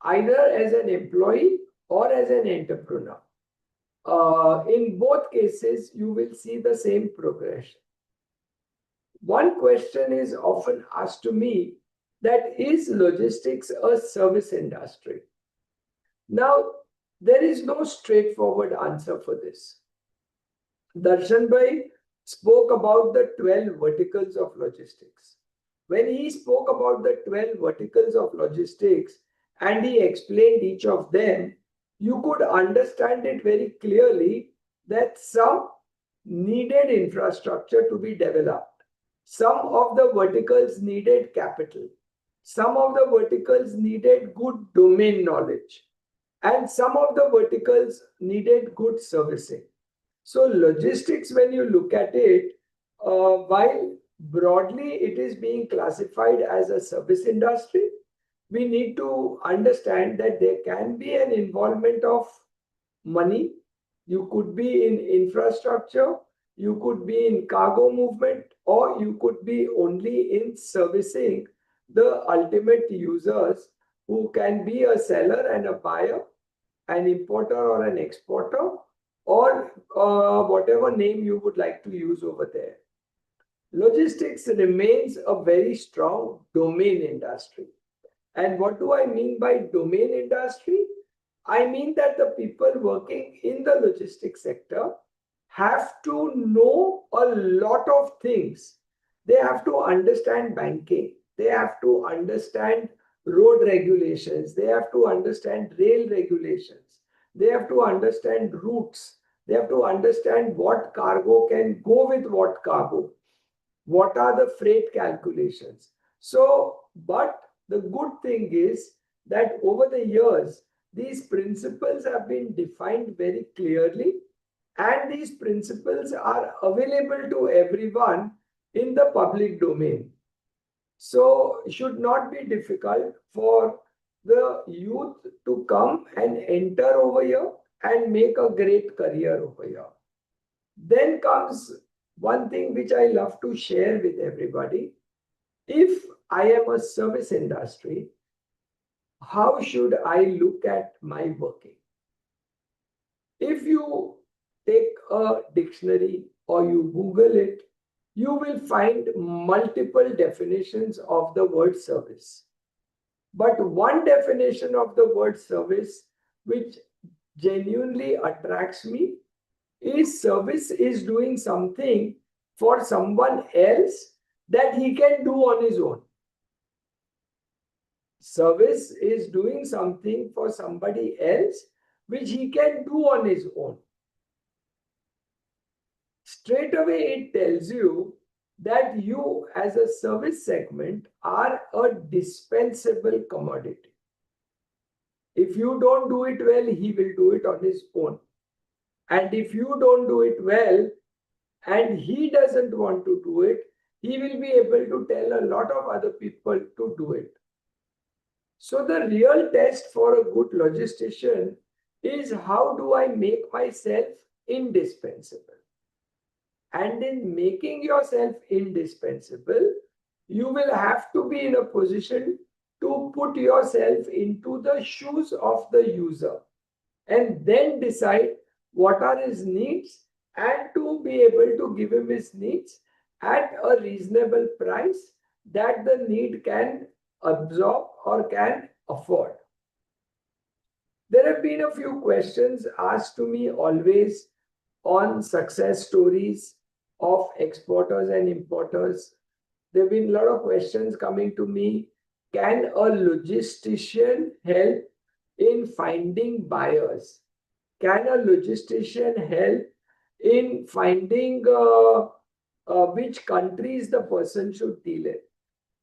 C: either as an employee or as an entrepreneur. In both cases, you will see the same progression. One question is often asked to me that is logistics a service industry? Now, there is no straightforward answer for this. Darshan bhai spoke about the 12 verticals of logistics. When he spoke about the 12 verticals of logistics and he explained each of them, you could understand it very clearly that some needed infrastructure to be developed. Some of the verticals needed capital. Some of the verticals needed good domain knowledge. And some of the verticals needed good servicing. So logistics, when you look at it, while broadly it is being classified as a service industry, we need to understand that there can be an involvement of money. You could be in infrastructure, you could be in cargo movement, or you could be only in servicing the ultimate users who can be a seller and a buyer, an importer or an exporter, or whatever name you would like to use over there. Logistics remains a very strong domain industry. And what do I mean by domain industry? I mean that the people working in the logistics sector have to know a lot of things. They have to understand banking. They have to understand road regulations. They have to understand rail regulations. They have to understand routes. They have to understand what cargo can go with what cargo. What are the freight calculations? So, but the good thing is that over the years, these principles have been defined very clearly, and these principles are available to everyone in the public domain. So it should not be difficult for the youth to come and enter over here and make a great career over here. Then comes one thing which I love to share with everybody. If I am a service industry, how should I look at my working? If you take a dictionary or you Google it, you will find multiple definitions of the word service. But one definition of the word service which genuinely attracts me is service is doing something for someone else that he can do on his own. Service is doing something for somebody else which he can do on his own. Straight away, it tells you that you as a service segment are a dispensable commodity. If you don't do it well, he will do it on his own. And if you don't do it well and he doesn't want to do it, he will be able to tell a lot of other people to do it. So the real test for a good logistician is how do I make myself indispensable? And in making yourself indispensable, you will have to be in a position to put yourself into the shoes of the user and then decide what are his needs and to be able to give him his needs at a reasonable price that the need can absorb or can afford. There have been a few questions asked to me always on success stories of exporters and importers. There have been a lot of questions coming to me. Can a logistician help in finding buyers? Can a logistician help in finding which countries the person should deal in?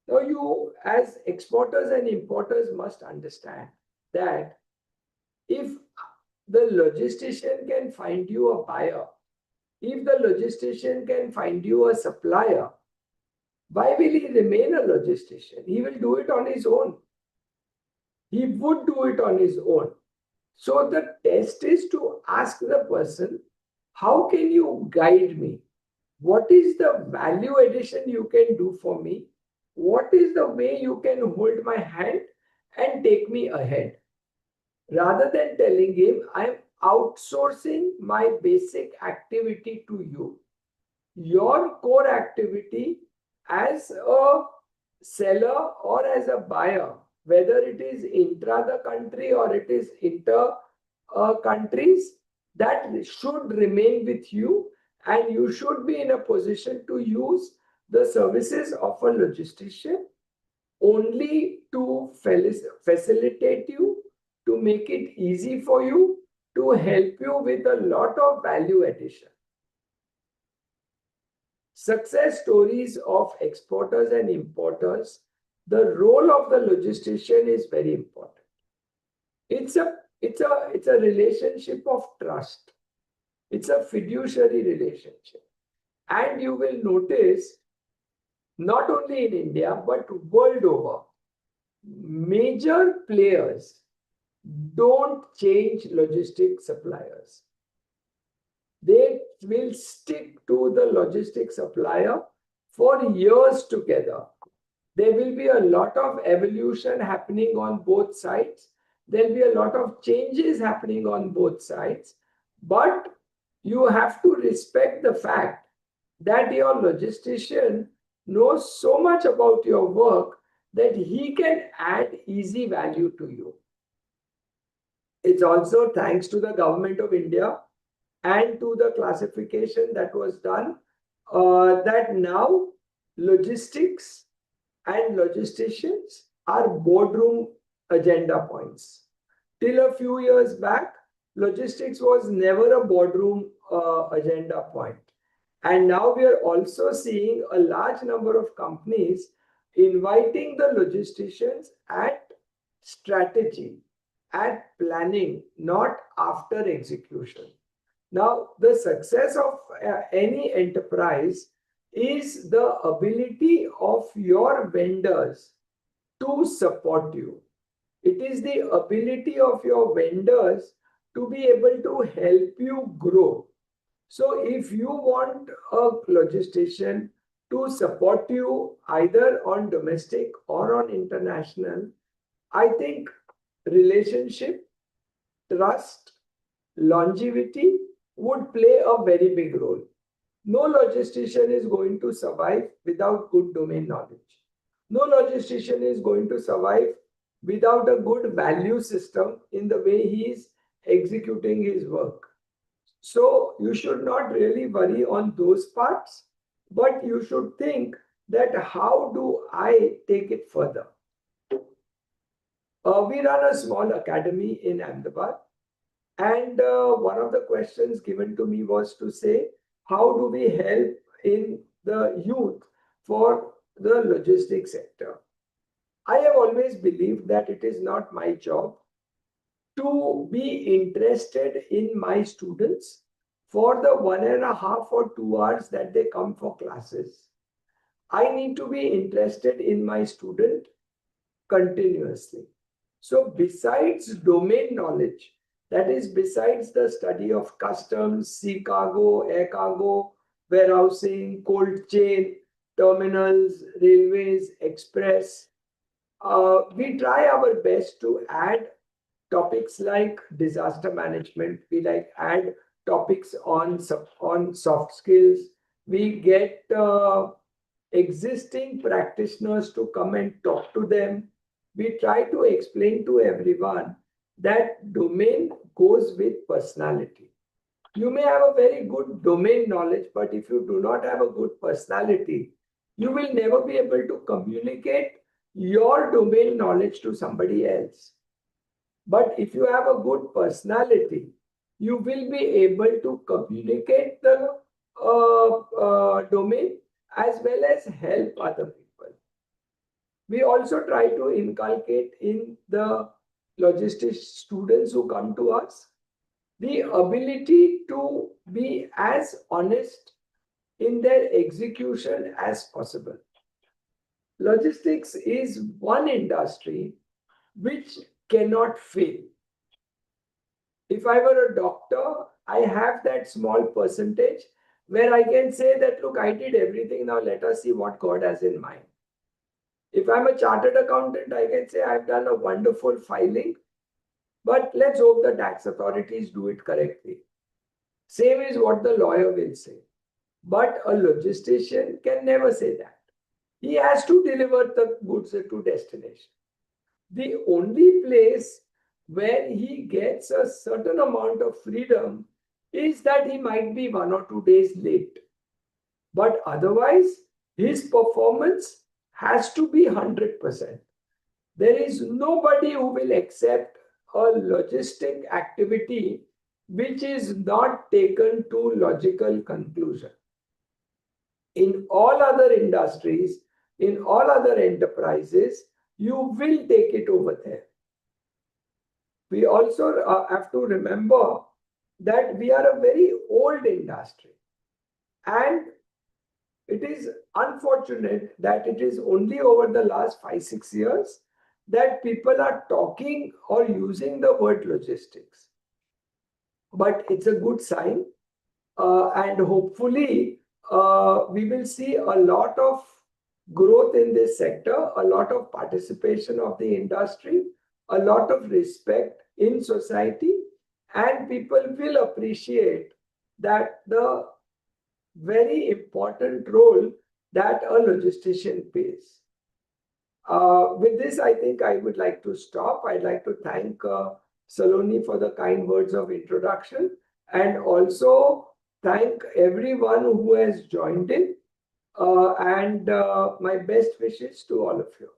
C: Now, you as exporters and importers must understand that if the logistician can find you a buyer, if the logistician can find you a supplier, why will he remain a logistician? He will do it on his own. He would do it on his own. So the test is to ask the person, how can you guide me? What is the value addition you can do for me? What is the way you can hold my hand and take me ahead? Rather than telling him, I'm outsourcing my basic activity to you. Your core activity as a seller or as a buyer, whether it is intra the country or it is inter countries, that should remain with you, and you should be in a position to use the services of a logistician only to facilitate you, to make it easy for you, to help you with a lot of value addition. Success stories of exporters and importers, the role of the logistician is very important. It's a relationship of trust. It's a fiduciary relationship. And you will notice, not only in India, but world over, major players don't change logistic suppliers. They will stick to the logistic supplier for years together. There will be a lot of evolution happening on both sides. There'll be a lot of changes happening on both sides. But you have to respect the fact that your logistician knows so much about your work that he can add easy value to you. It's also thanks to the government of India and to the classification that was done that now logistics and logisticians are boardroom agenda points. Till a few years back, logistics was never a boardroom agenda point. And now we are also seeing a large number of companies inviting the logisticians at strategy, at planning, not after execution. Now, the success of any enterprise is the ability of your vendors to support you. It is the ability of your vendors to be able to help you grow. So if you want a logistician to support you either on domestic or on international, I think relationship, trust, longevity would play a very big role. No logistician is going to survive without good domain knowledge. No logistician is going to survive without a good value system in the way he is executing his work. So you should not really worry on those parts, but you should think that how do I take it further? We run a small academy in Ahmedabad, and one of the questions given to me was to say, how do we help in the youth for the logistics sector? I have always believed that it is not my job to be interested in my students for the 1.5 or 2 hours that they come for classes. I need to be interested in my student continuously. So besides domain knowledge, that is besides the study of customs, sea cargo, air cargo, warehousing, cold chain, terminals, railways, express, we try our best to add topics like disaster management. We add topics on soft skills. We get existing practitioners to come and talk to them. We try to explain to everyone that domain goes with personality. You may have a very good domain knowledge, but if you do not have a good personality, you will never be able to communicate your domain knowledge to somebody else. But if you have a good personality, you will be able to communicate the domain as well as help other people. We also try to inculcate in the logistics students who come to us the ability to be as honest in their execution as possible. Logistics is one industry which cannot fail. If I were a doctor, I have that small percentage where I can say that, look, I did everything, now let us see what God has in mind. If I'm a chartered accountant, I can say I've done a wonderful filing, but let's hope the tax authorities do it correctly. Same is what the lawyer will say. But a logistician can never say that. He has to deliver the goods to destination. The only place where he gets a certain amount of freedom is that he might be 1 or 2 days late. But otherwise, his performance has to be 100%. There is nobody who will accept a logistic activity which is not taken to logical conclusion. In all other industries, in all other enterprises, you will take it over there. We also have to remember that we are a very old industry, and it is unfortunate that it is only over the last 5-6 years that people are talking or using the word logistics. But it's a good sign, and hopefully we will see a lot of growth in this sector, a lot of participation of the industry, a lot of respect in society, and people will appreciate that the very important role that a logistician plays. With this, I think I would like to stop. I'd like to thank Saloni for the kind words of introduction, and also thank everyone who has joined in, and my best wishes to all of you.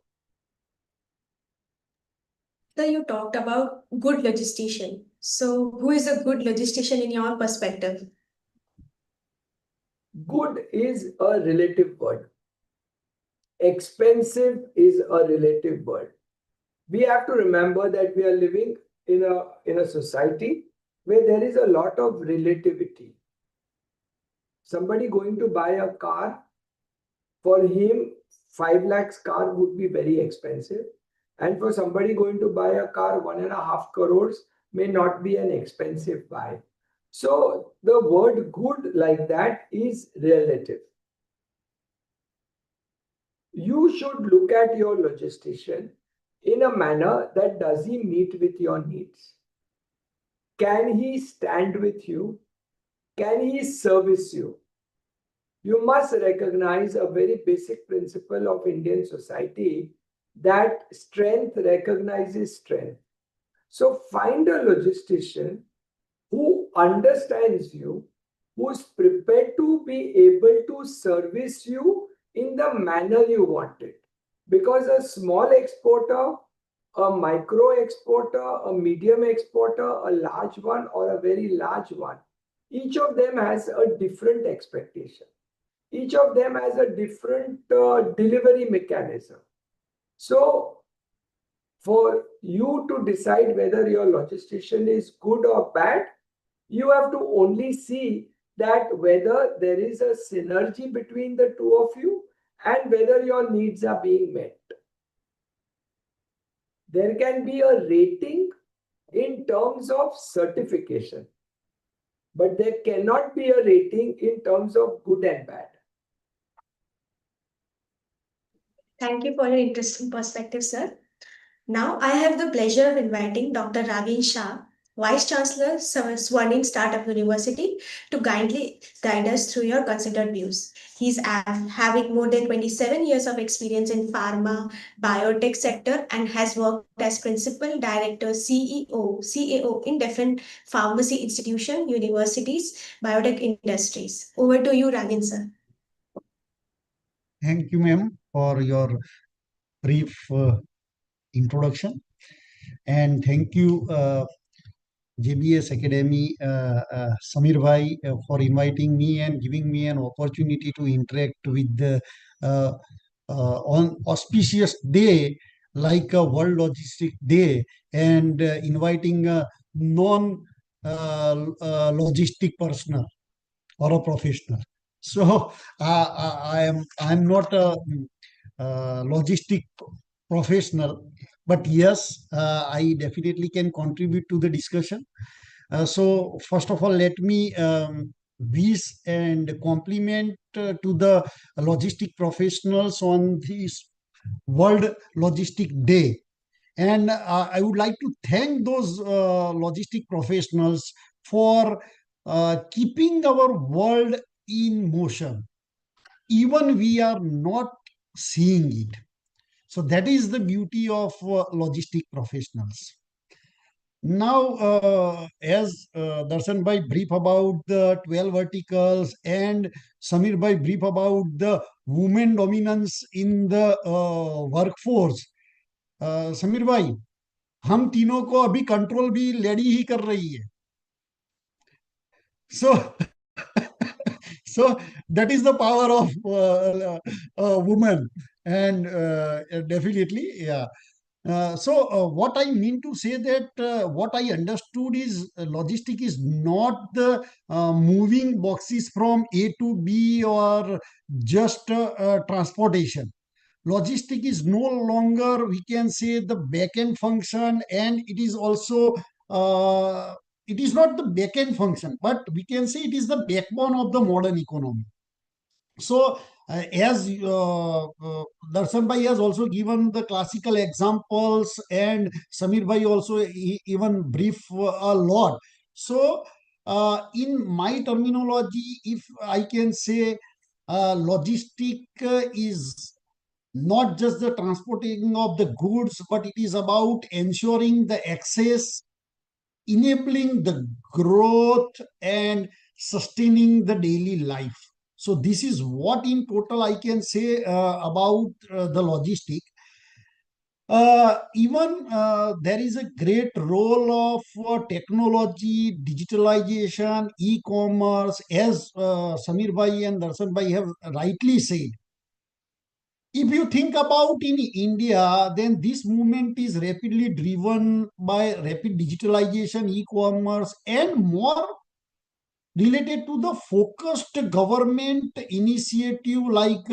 B: So you talked about good logistician. So who is a good logistician in your perspective?
C: Good is a relative word. Expensive is a relative word. We have to remember that we are living in a society where there is a lot of relativity. Somebody going to buy a car, for him 5 lakhs car would be very expensive, and for somebody going to buy a car 1.5 crores may not be an expensive buy. So the word good like that is relative. You should look at your logistician in a manner that does he meet with your needs? Can he stand with you? Can he service you? You must recognize a very basic principle of Indian society, that strength recognizes strength. So find a logistician who understands you, who is prepared to be able to service you in the manner you want it. Because a small exporter, a micro exporter, a medium exporter, a large one, or a very large one, each of them has a different expectation. Each of them has a different delivery mechanism. So For you to decide whether your logistician is good or bad, you have to only see that whether there is a synergy between the two of you and whether your needs are being met. There can be a rating in terms of certification, but there cannot be a rating in terms of good and bad.
B: Thank you for your interesting perspective, sir. Now, I have the pleasure of inviting Dr. Ragin Shah, Vice Chancellor, Swarnim Startup University, to guide us through your considered views. He's having more than 27 years of experience in pharma, biotech sector and has worked as principal director, CAO in different pharmacy institution, universities, biotech industries. Over to you, Ragin, sir.
A: Thank you, ma'am, for your brief introduction. And thank you, JBS Academy, Samir Bhai, for inviting me and giving me an opportunity to interact with the on auspicious day like a World Logistic Day, and inviting a non-logistic personnel or a professional. So I'm not a logistic professional, but yes, I definitely can contribute to the discussion. So first of all, let me wish and compliment to the logistic professionals on this World Logistic Day. And I would like to thank those logistic professionals for keeping our world in motion, even we are not seeing it. So that is the beauty of logistic professionals. Now, as Darshan Bhai brief about the 12 verticals and Samir Bhai brief about the women dominance in the workforce, Sameer भाई, हम तीनों को अभी control भी lady ही कर रही है. So so that is the power of woman, and definitely, yeah. What I mean to say that what I understood is logistic is not the moving boxes from A to B or just transportation. Logistic is no longer, we can say, the back-end function, and it is also it is not the back-end function, but we can say it is the backbone of the modern economy. So, as Darshan Bhai has also given the classical examples, and Samir Bhai also even brief a lot. So, in my terminology, if I can say, logistic is not just the transporting of the goods, but it is about ensuring the access, enabling the growth, and sustaining the daily life. So this is what in total I can say about the logistic. Even there is a great role of technology, digitalization, e-commerce, as Samir Bhai and Darshan Bhai have rightly said. If you think about in India, then this movement is rapidly driven by rapid digitalization, e-commerce, and more related to the focused government initiative like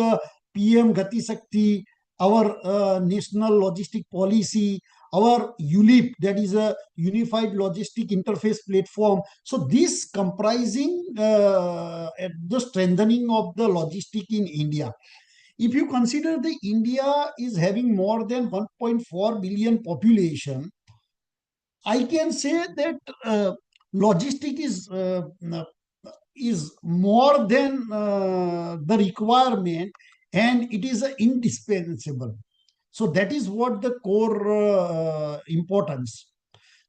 A: PM Gati Shakti, our national logistic policy, our ULIP, that is a unified logistic interface platform. So this comprising the strengthening of the logistic in India. If you consider the India is having more than 1.4 billion population, I can say that logistic is more than the requirement, and it is indispensable. So that is what the core importance.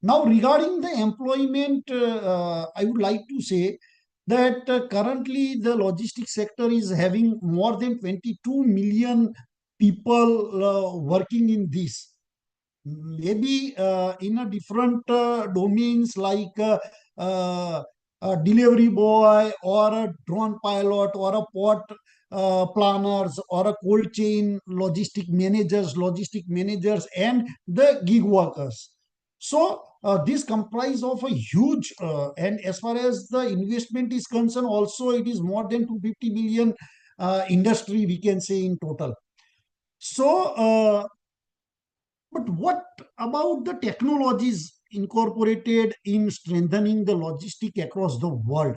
A: Now, regarding the employment, I would like to say that currently the logistics sector is having more than 22 million people working in this. Maybe in a different domains like a delivery boy or a drone pilot or a port planners or a cold chain logistic managers, and the gig workers. So this comprise of a huge, and as far as the investment is concerned, also it is more than 250 billion industry, we can say, in total. So, but what about the technologies incorporated in strengthening the logistic across the world?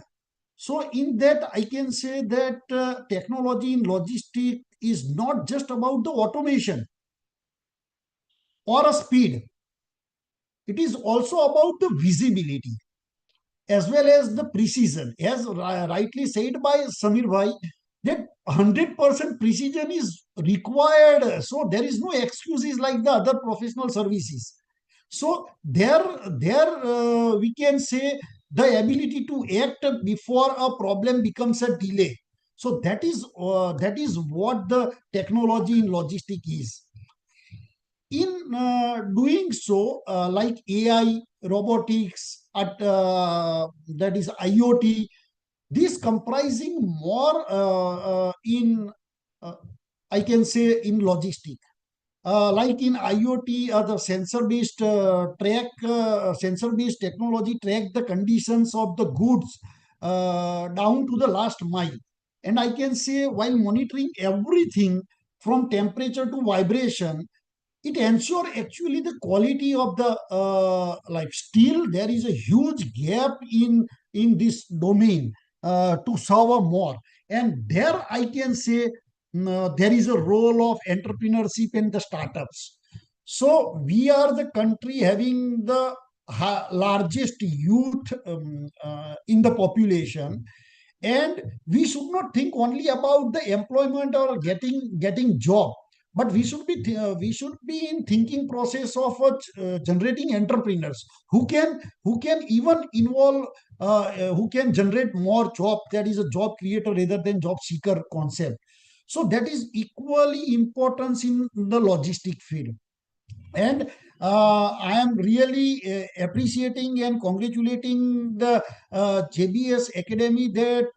A: So, in that, I can say that technology in logistic is not just about the automation or a speed. It is also about the visibility as well as the precision, as rightly said by Samir Bhai, that 100% precision is required. So there is no excuses like the other professional services. So there we can say the ability to act before a problem becomes a delay. So that is what the technology in logistic is. In doing so, like AI, robotics, that is IoT, this comprising more in, uh, I can say, in logistic. Like in IoT, the sensor-based technology track the conditions of the goods down to the last mile. And I can say, while monitoring everything from temperature to vibration, it ensure actually the quality of the like. Still there is a huge gap in this domain to serve more, and there I can say there is a role of entrepreneurship and the startups. So we are the country having the largest youth in the population, and we should not think only about the employment or getting job, but we should be in thinking process of generating entrepreneurs who can even involve who can generate more job. That is a job creator rather than job seeker concept. So that is equally importance in the logistic field. And I am really appreciating and congratulating the JBS Academy, that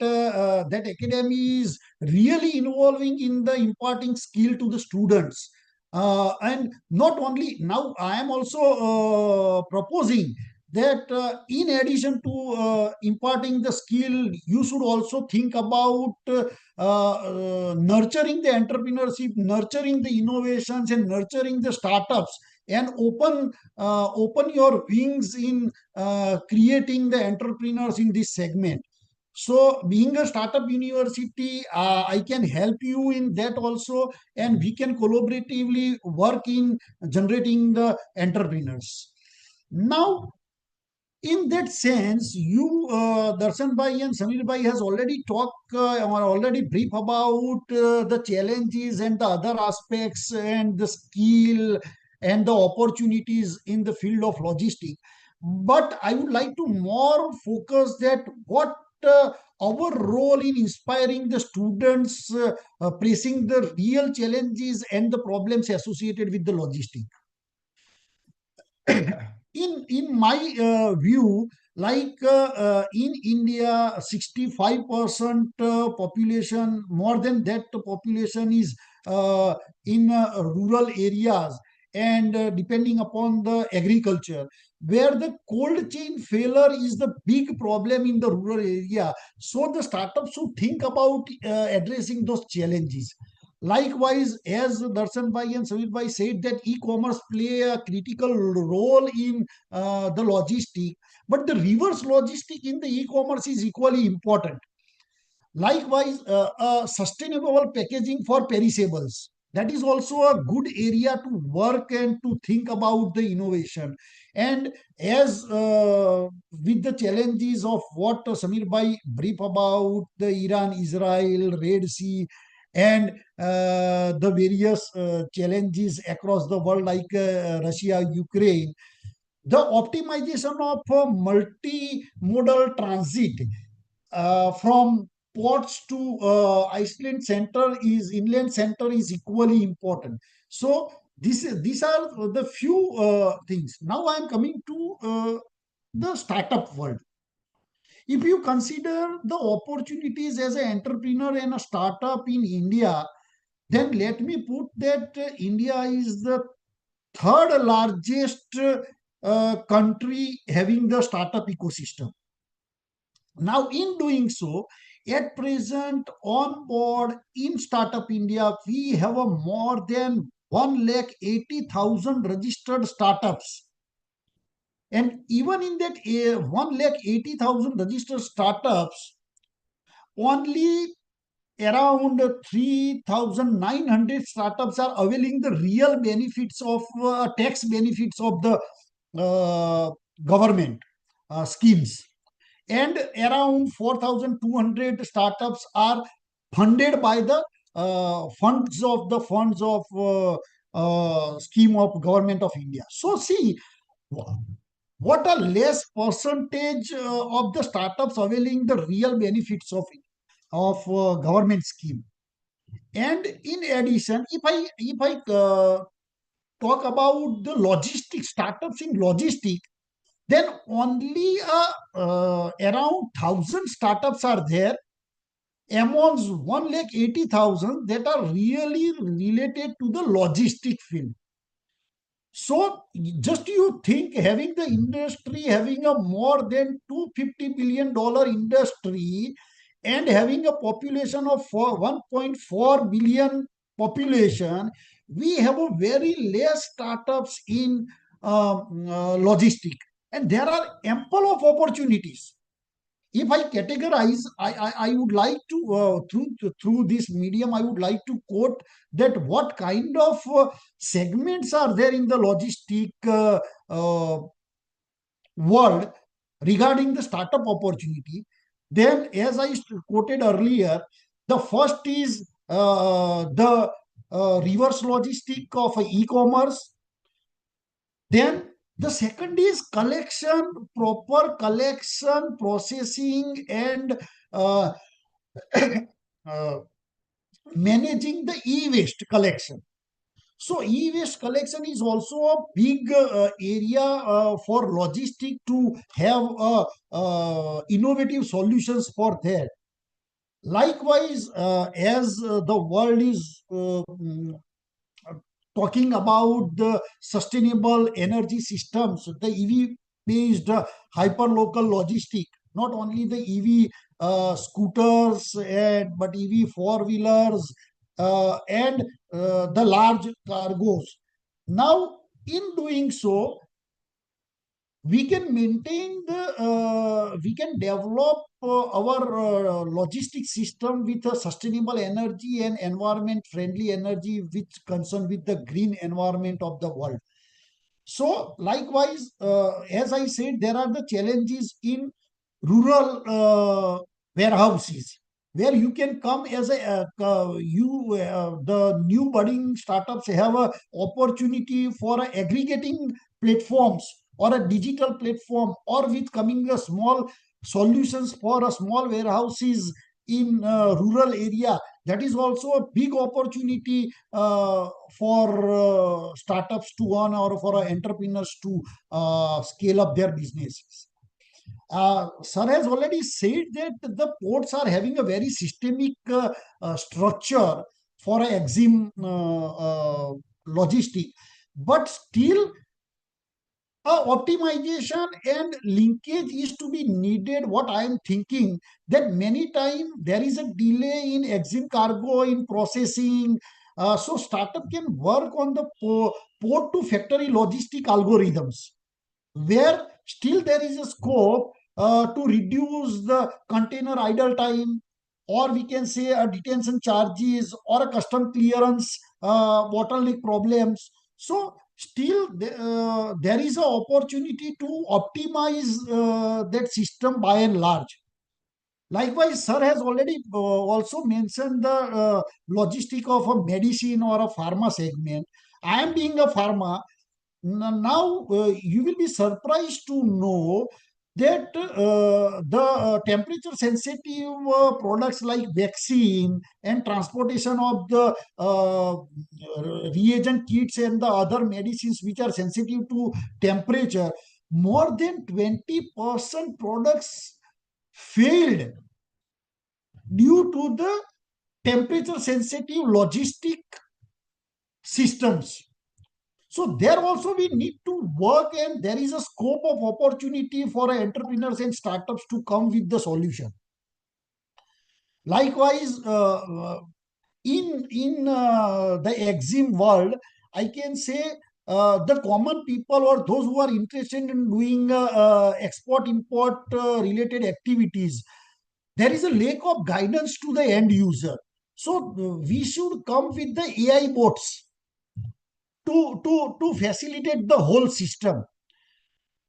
A: academy is really involving in the imparting skill to the students. And not only now, I am also proposing that in addition to imparting the skill, you should also think about nurturing the entrepreneurship, nurturing the innovations, and nurturing the startups, and open your wings in creating the entrepreneurs in this segment. So being a startup university, I can help you in that also, and we can collaboratively work in generating the entrepreneurs. Now, in that sense, you, Darshan Bhai and Samir Bhai, has already talked or already brief about the challenges and the other aspects and the skill and the opportunities in the field of logistics. But I would like to more focus that what our role in inspiring the students facing the real challenges and the problems associated with the logistics. In my view, like in India, 65% population, more than that population is in rural areas, and depending upon the agriculture, where the cold chain failure is the big problem in the rural area. So the startups should think about addressing those challenges. Likewise, as Darshan Bhai and Samir Bhai said, that e-commerce play a critical role in the logistic, but the reverse logistic in the e-commerce is equally important. Likewise, sustainable packaging for perishables. That is also a good area to work and to think about the innovation. And as with the challenges of what Samir Bhai brief about the Iran-Israel, Red Sea, and the various challenges across the world like Russia-Ukraine, the optimization of multimodal transit from ports to inland center is equally important. So these are the few things. Now I am coming to the startup world. If you consider the opportunities as an entrepreneur and a startup in India, then let me put that India is the third largest country having the startup ecosystem. Now, in doing so, at present on board in Startup India, we have a more than 1,80,000 registered startups. And even in that 1,80,000 registered startups, only around 3,900 startups are availing the real benefits of tax benefits of the government schemes, and around 4,200 startups are funded by the funds of scheme of government of India. So see, what a less percentage of the startups availing the real benefits of government scheme. And in addition, if I talk about the logistics startups in logistics, then only around 1,000 startups are there amongst 1,80,000 that are really related to the logistic field. So just you think, having the industry having a more than $250 billion industry and having a population of 1.4 billion population, we have a very less startups in logistic, and there are ample of opportunities. If I categorize, I would like to through this medium, I would like to quote that what kind of segments are there in the logistic world regarding the startup opportunity. Then, as I quoted earlier, the first is the reverse logistic of e-commerce. Then the second is collection, proper collection, processing, and uh, uh, managing the e-waste collection. So e-waste collection is also a big area for logistic to have innovative solutions for that. Likewise, as the world is talking about the sustainable energy systems, the EV based hyperlocal logistic, not only the EV scooters, but EV four wheelers and the large cargos. Now, in doing so, we can maintain we can develop our logistic system with a sustainable energy and environment friendly energy, which concern with the green environment of the world. So likewise, as I said, there are the challenges in rural warehouses, where you can come as a the new budding startups have a opportunity for aggregating platforms or a digital platform, or with coming a small solutions for a small warehouses in rural area. That is also a big opportunity for startups to earn, or for entrepreneurs to scale up their businesses. Sir has already said that the ports are having a very systemic structure for a exim logistic, but still optimization and linkage is to be needed. What I am thinking, that many times there is a delay in exim cargo in processing. So startup can work on the port to factory logistic algorithms, where still there is a scope to reduce the container idle time, or we can say a detention charges, or a custom clearance bottleneck problems. So still there is an opportunity to optimize that system by and large. Likewise, sir has already also mentioned the logistic of a medicine or a pharma segment. I am being a pharma. Now, you will be surprised to know that the temperature sensitive products like vaccine and transportation of the reagent kits and the other medicines which are sensitive to temperature, more than 20% products failed due to the temperature sensitive logistic systems. So there also we need to work, and there is a scope of opportunity for entrepreneurs and startups to come with the solution. Likewise, in the exim world, I can say the common people or those who are interested in doing export import related activities, there is a lack of guidance to the end user. So we should come with the AI bots to facilitate the whole system.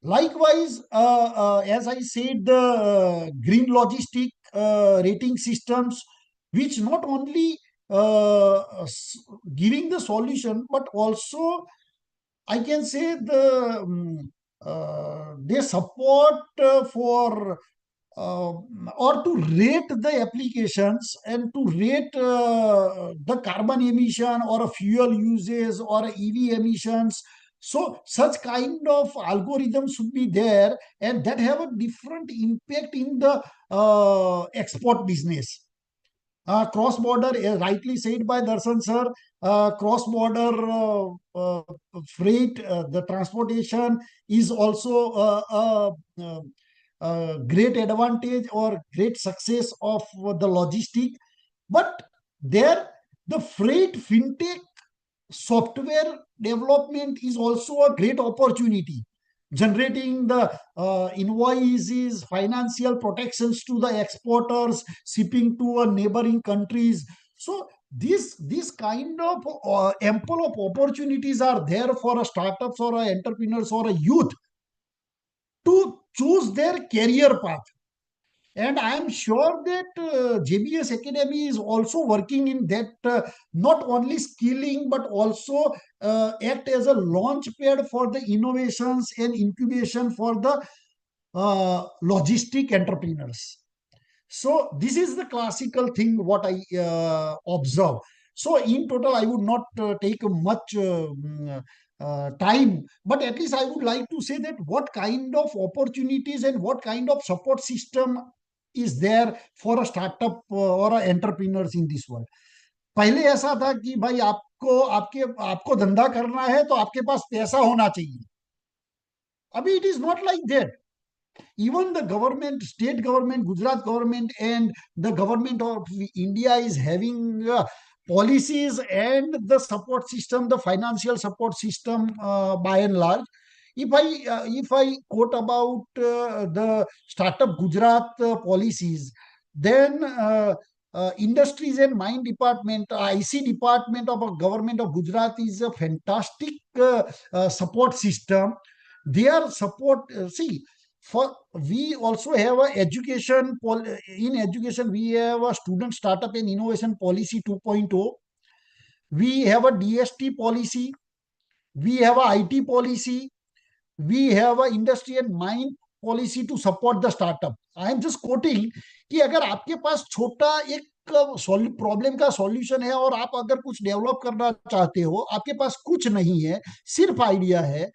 A: Likewise, as I said, the green logistic rating systems, which not only giving the solution, but also I can say they support for or to rate the applications and to rate the carbon emission or a fuel usage or EV emissions. So such kind of algorithms should be there, and that have a different impact in the export business. Cross-border, rightly said by Darshan sir, cross-border freight, the transportation is also great advantage or great success of the logistic. But there, the freight fintech software development is also a great opportunity, generating the invoices, financial protections to the exporters, shipping to neighboring countries. So this kind of ample of opportunities are there for a startups or a entrepreneurs or a youth to choose their career path. And I am sure that JBS Academy is also working in that, not only skilling, but also act as a launch pad for the innovations and incubation for the logistic entrepreneurs. So this is the classical thing what I observe. So in total, I would not take much time, but at least I would like to say that what kind of opportunities and what kind of support system is there for a startup or a entrepreneurs in this world. पहले ऐसा था कि भाई आपको धंधा करना है तो आपके पास पैसा होना चाहिए. अभी it is not like that. Even the government, state government, Gujarat government, and the government of India is having policies and the support system, the financial support system by and large. If I quote about the Startup Gujarat policies, then Industries and Mine Department, IC Department of Government of Gujarat is a fantastic support system. Their support, see, for we also have a education in education we have a student startup and innovation policy 2.0. We have a DST policy, we have a IT policy, we have a industry and mine policy to support the startup. I am just quoting कि अगर आपके पास छोटा एक problem का solution है और आप अगर कुछ डेवलप करना चाहते हो, आपके पास कुछ नहीं है, सिर्फ आइडिया है,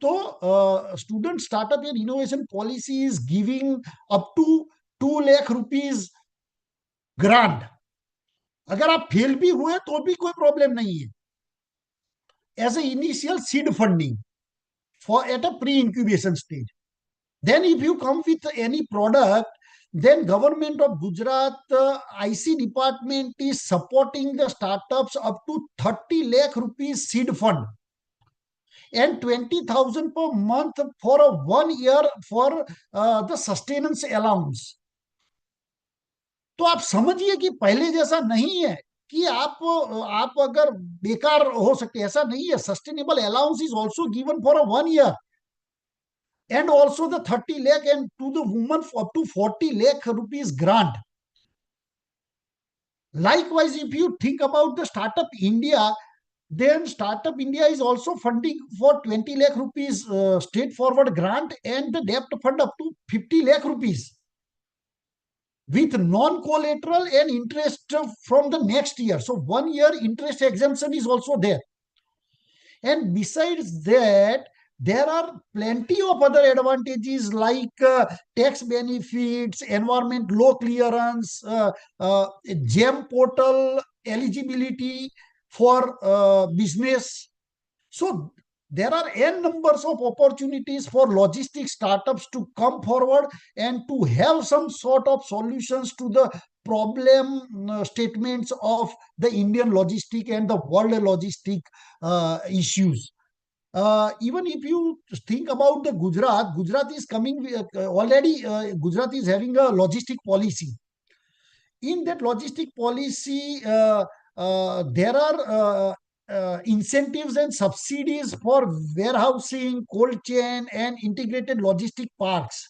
A: तो student startup and innovation policy is giving up to 2 lakh rupees grant. अगर आप फेल भी हुए तो भी कोई प्रॉब्लम नहीं है, as a initial seed funding for at a pre incubation stage. Then if you come with any product, then government of Gujarat IC department is supporting the startups up to 30 lakh rupees seed fund and 20,000 per month for a 1 year for the sustenance allowance. तो आप समझिए कि पहले जैसा नहीं है कि आप अगर बेकार हो सकते, ऐसा नहीं है. Sustainable allowance is also given for a 1 year. And also the 30 lakh and to the woman up to 40 lakh rupees grant. Likewise, if you think about the Startup India, then Startup India is also funding for 20 lakh rupees straightforward grant and the debt fund up to 50 lakh rupees with non-collateral and interest from the next year. So 1 year interest exemption is also there. And besides that, there are plenty of other advantages like tax benefits, environment law clearance, GEM portal eligibility for business. So there are n numbers of opportunities for logistics startups to come forward and to have some sort of solutions to the problem statements of the Indian logistic and the world logistic issues. Even if you think about the Gujarat is coming already. Gujarat is having a logistic policy. In that logistic policy, there are incentives and subsidies for warehousing, cold chain, and integrated logistic parks.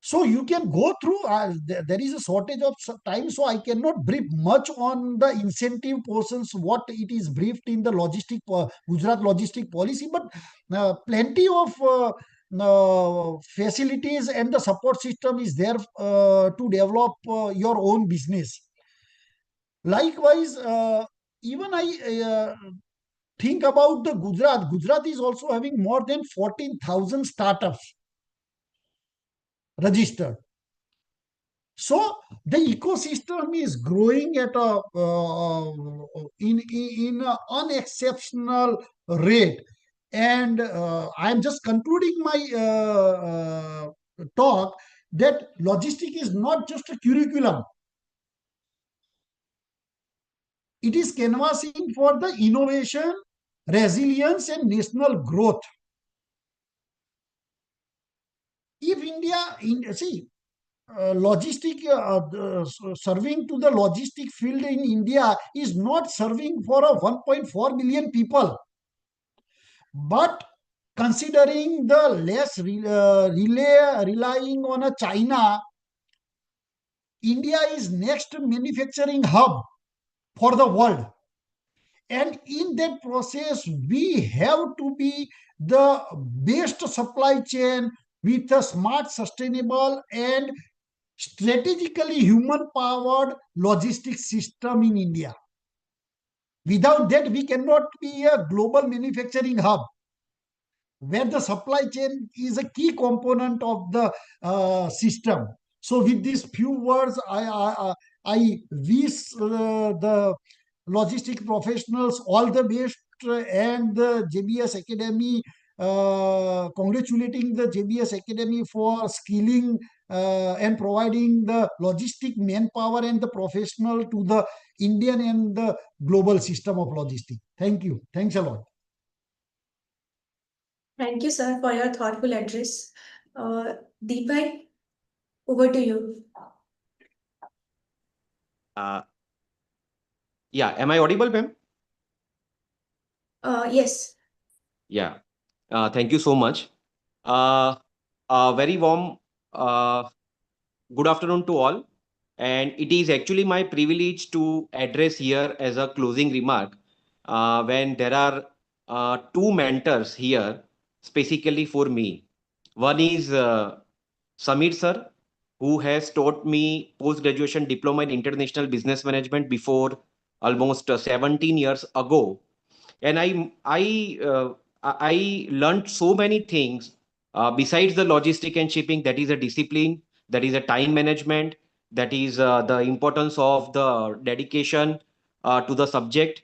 A: So you can go through. There is a shortage of time, so I cannot brief much on the incentive portions. What it is briefed in the Gujarat logistic policy, but plenty of facilities and the support system is there to develop your own business. Likewise, even I think about the Gujarat. Gujarat is also having more than 14,000 startups registered. So the ecosystem is growing at a in an unexceptional rate, and I am just concluding my talk that logistic is not just a curriculum; it is canvassing for the innovation, resilience, and national growth. If see, serving to the logistic field in India is not serving for a 1.4 million people, but considering the less relying on a China, India is next manufacturing hub for the world. And in that process, we have to be the best supply chain with a smart, sustainable, and strategically human powered logistics system in India. Without that, we cannot be a global manufacturing hub where the supply chain is a key component of the system. So, with these few words, I wish the logistic professionals all the best, and the JBS Academy, congratulating the JBS Academy for skilling and providing the logistic manpower and the professional to the Indian and the global system of logistics. Thank you. Thanks a lot.
B: Thank you, sir, for your thoughtful address. Deepak, over to you.
F: Yeah, am I audible, ma'am?
B: Yes.
F: Yeah. Thank you so much. Very warm good afternoon to all. And it is actually my privilege to address here as a closing remark when there are two mentors here specifically for me. One is Samir sir, who has taught me post-graduation diploma in international business management before almost 17 years ago. And I learned so many things besides the logistic and shipping. That is a discipline, that is a time management, that is the importance of the dedication to the subject.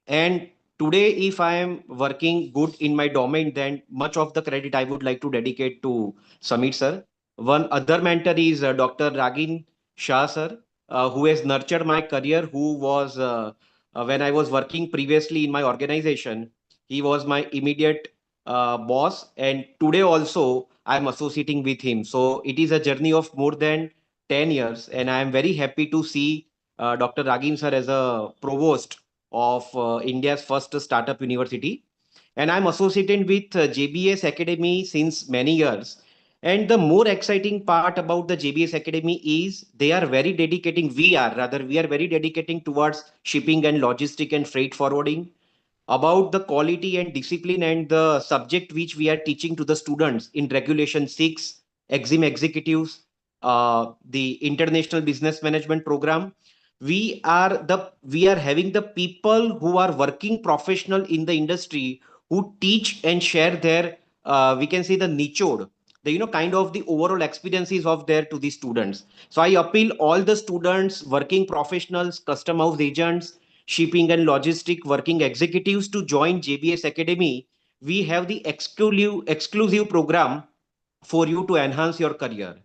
F: And today, if I am working good in my domain, then much of the credit I would like to dedicate to Samir sir. One other mentor is Dr. Ragin Shah sir, who has nurtured my career, who was when I was working previously in my organization, he was my immediate boss, and today also I am associating with him. So it is a journey of more than 10 years, and I am very happy to see Dr. Ragin sir as a provost of India's first startup university. And I'm associated with JBS Academy since many years. And the more exciting part about the JBS Academy is they are very dedicating, we are very dedicating towards shipping and logistic and freight forwarding, about the quality and discipline and the subject which we are teaching to the students in Regulation 6, EXIM executives, the International Business Management Program. We are having the people who are working professional in the industry, who teach and share their, we can say, the nichod, the kind of the overall experiences of there to the students. So I appeal all the students, working professionals, custom house agents, shipping and logistic working executives to join JBS Academy. We have the exclusive program for you to enhance your career.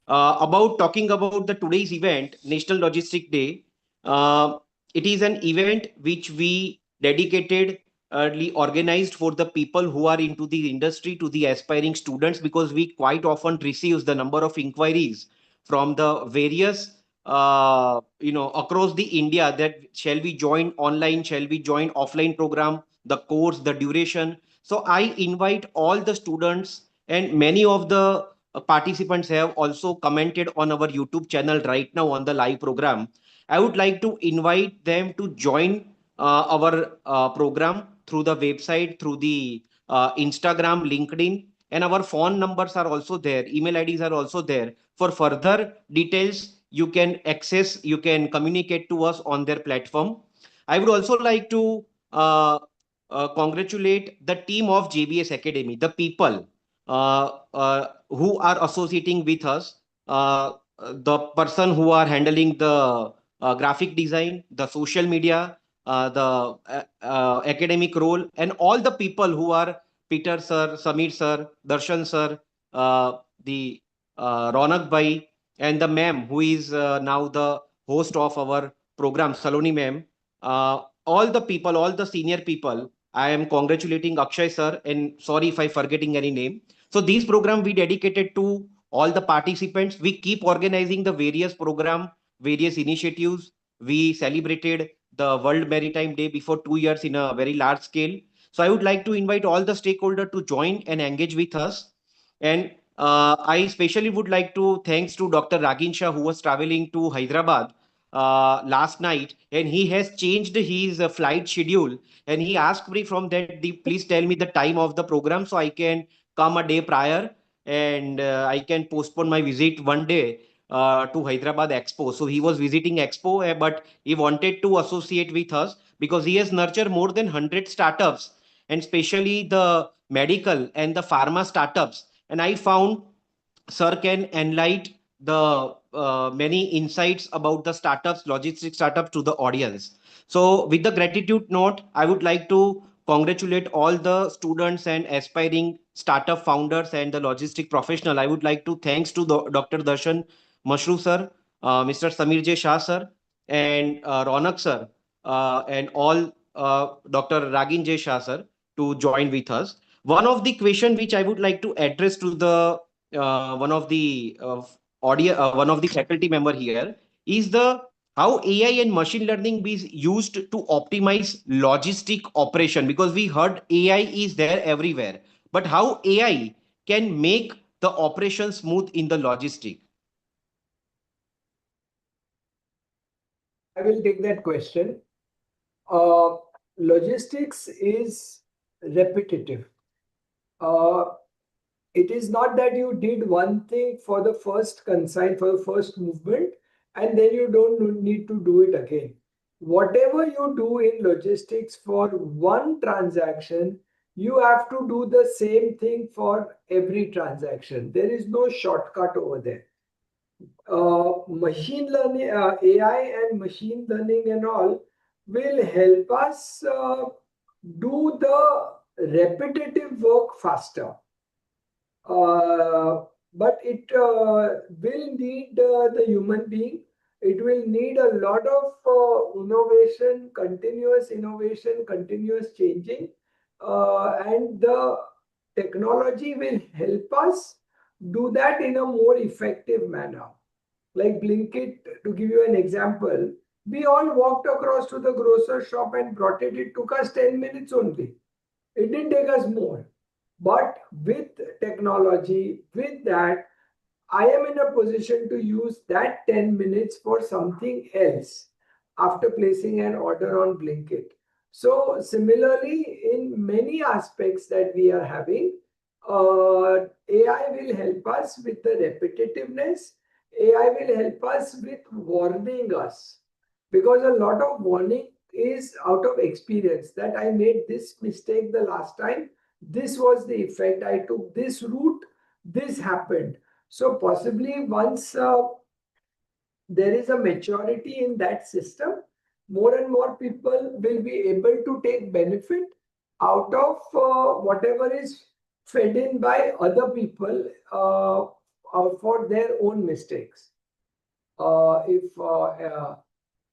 F: About talking about the today's event, National Logistic Day. Uh, it is an event which we dedicated, organized for the people who are into the industry, to the aspiring students, because we quite often receives the number of inquiries from the various, across the India, that shall we join online, shall we join offline program, the course, the duration. So I invite all the students, and many of the participants have also commented on our YouTube channel right now on the live program. I would like to invite them to join our program through the website, through the Instagram, LinkedIn, and our phone numbers are also there. Email IDs are also there. For further details, you can access, you can communicate to us on their platform. I would also like to congratulate the team of JBS Academy, the people who are associating with us, the person who are handling the graphic design, the social media, the academic role, and all the people who are Peter sir, Samir sir, Darshan sir, the Ronak bhai, and the ma'am who is now the host of our program, Saloni ma'am. All the people, all the senior people, I am congratulating Akshay sir, and sorry if I forgetting any name. So these program we dedicated to all the participants. We keep organizing the various program, various initiatives. We celebrated the World Maritime Day before 2 years in a very large scale. So I would like to invite all the stakeholders to join and engage with us. And I especially would like to thanks to Dr. Ragin Shah, who was traveling to Hyderabad last night, and he has changed his flight schedule, and he asked me from that, please tell me the time of the program so I can come a day prior, and I can postpone my visit one day to Hyderabad Expo. So he was visiting Expo, but he wanted to associate with us because he has nurtured more than 100 startups, and especially the medical and the pharma startups. And I found sir can enlighten the many insights about the startups, logistics startups to the audience. So with the gratitude note, I would like to congratulate all the students and aspiring startup founders and the logistic professional. I would like to thanks to Dr. Darshan, Mashroo sir, Mr. Samir J. Shah sir, and Ronak sir, and all Dr. Ragin J. Shah sir to join with us. One of the question which I would like to address to the one of the one of the faculty member here is the how AI and machine learning is used to optimize logistic operation, because we heard AI is there everywhere, but how AI can make the operation smooth in the logistic.
C: I will take that question. Logistics is repetitive. It is not that you did one thing for the first consign, for the first movement, and then you don't need to do it again. Whatever you do in logistics for one transaction, you have to do the same thing for every transaction. There is no shortcut over there. Machine learning, AI and machine learning and all will help us do the repetitive work faster. But it will need the human being. It will need a lot of innovation, continuous changing, and the technology will help us do that in a more effective manner. Like Blinkit, to give you an example, we all walked across to the grocer shop and brought it. It took us 10 minutes only. It didn't take us more. But with technology, with that, I am in a position to use that 10 minutes for something else after placing an order on Blinkit. So similarly, in many aspects that we are having, AI will help us with the repetitiveness. AI will help us with warning us, because a lot of warning is out of experience that I made this mistake the last time. This was the effect. I took this route. This happened. So possibly once there is a maturity in that system, more and more people will be able to take benefit out of whatever is fed in by other people for their own mistakes. If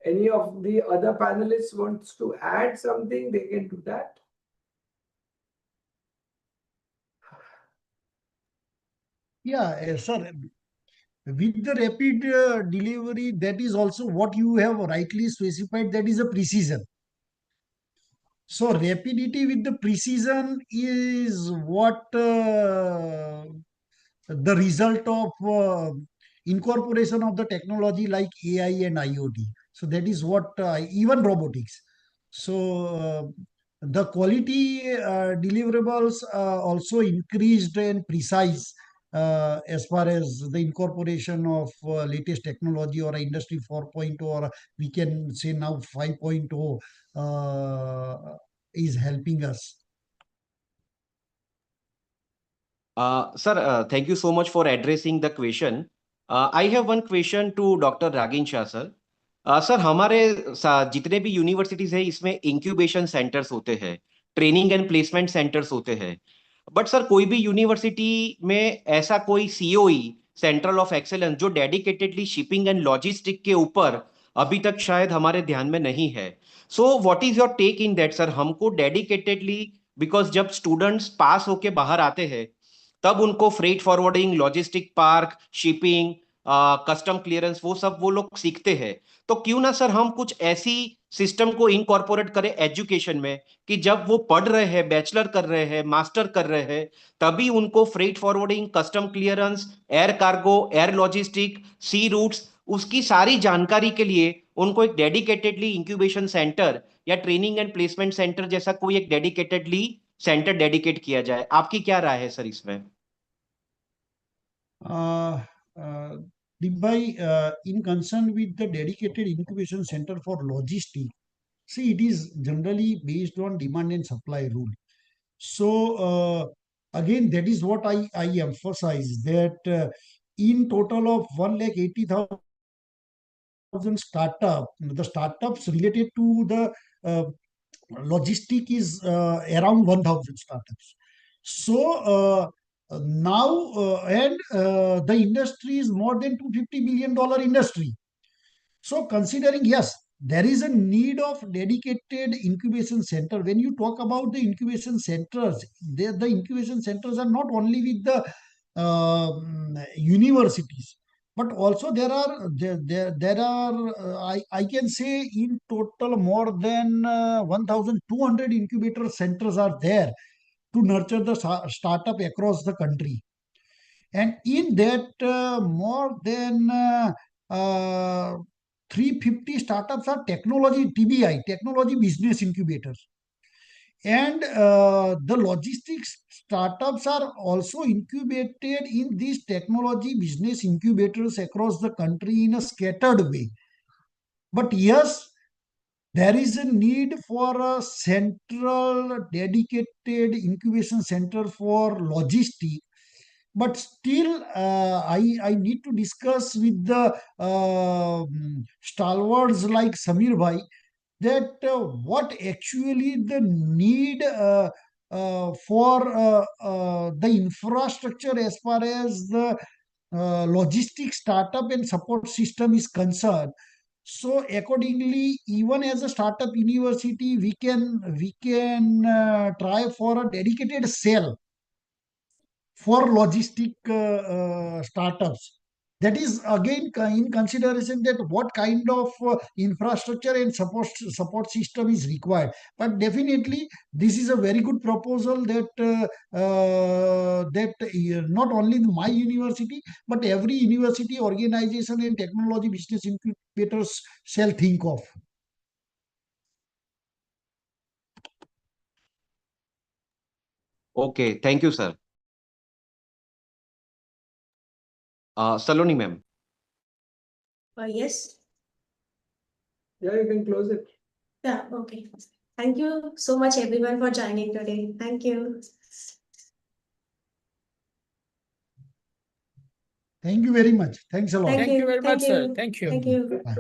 C: any of the other panelists wants to add something, they can do that.
A: Yeah, sir. With the rapid delivery, that is also what you have rightly specified, that is a precision. So rapidity with the precision is what the result of incorporation of the technology like AI and IoT. So that is what even robotics. So the quality deliverables also increased and precise as far as the incorporation of latest technology or industry 4.0, or we can say now 5.0 is helping us.
F: Sir, thank you so much for addressing the question. I have one question to Dr. Ragin Shah sir. Sir हमारे जितने भी universities है इसमें incubation centres होते हैं, training and placement centres होते हैं, but sir कोई भी यूनिवर्सिटी में ऐसा कोई सीओई सेंट्रल ऑफ एक्सेलेंस जो डेडिकेटेडली शिपिंग एंड लॉजिस्टिक के ऊपर अभी तक शायद हमारे ध्यान में नहीं है. So what is your take in that sir? हमको डेडिकेटेडली, बिकॉज जब स्टूडेंट्स पास होके बाहर आते हैं तब उनको freight forwarding, logistic park, shipping, custom clearance वो सब वो लोग सीखते हैं, तो क्यों ना सर हम कुछ ऐसी सिस्टम को इनकॉर्पोरेट करें एजुकेशन में कि जब वो पढ़ रहे हैं, बैचलर कर रहे हैं, मास्टर कर रहे हैं, तभी उनको freight forwarding, custom clearance, air cargo, air logistic, sea routes, उसकी सारी जानकारी के लिए उनको एक डेडिकेटेडली इंक्यूबेशन सेंटर या ट्रेनिंग एंड प्लेसमेंट सेंटर जैसा कोई एक डेडिकेटेडली सेंटर डेडिकेट किया जाए. आपकी क्या राय है सर इसमें?
A: By in concern with the dedicated incubation center for logistics, see, it is generally based on demand and supply rule. So again, that is what I emphasize, that in total of 1,80,000 startup, the startups related to the logistic is around 1,000 startups. So now and the industry is more than $250 billion industry. So considering, yes, there is a need of dedicated incubation center. When you talk about the incubation centers, the incubation centers are not only with the universities, but also there are I can say in total more than 1,200 incubator centers are there to nurture the startup across the country. And in that, more than 350 startups are technology TBI, technology business incubators. And the logistics startups are also incubated in these technology business incubators across the country in a scattered way. But yes, there is a need for a central dedicated incubation center for logistics. But still, I need to discuss with the stalwarts like Samir Bhai, that what actually the need for the infrastructure as far as the logistics startup and support system is concerned. So accordingly, even as a startup university, we can try for a dedicated cell for logistic startups. That is again in consideration that what kind of infrastructure and support system is required. But definitely, this is a very good proposal that not only my university but every university, organization, and technology business incubators shall think of.
F: Okay, thank you sir. Saloni ma'am.
B: Yes.
C: Yeah, you can close it.
B: Yeah, okay. Thank you so much, everyone, for joining today. Thank you.
A: Thank you very much. Thanks a lot.
B: Thank
D: Thank you
B: you.
D: very
B: Thank
D: much, sir.
B: you.
D: Thank you.
B: Thank you.
A: Bye.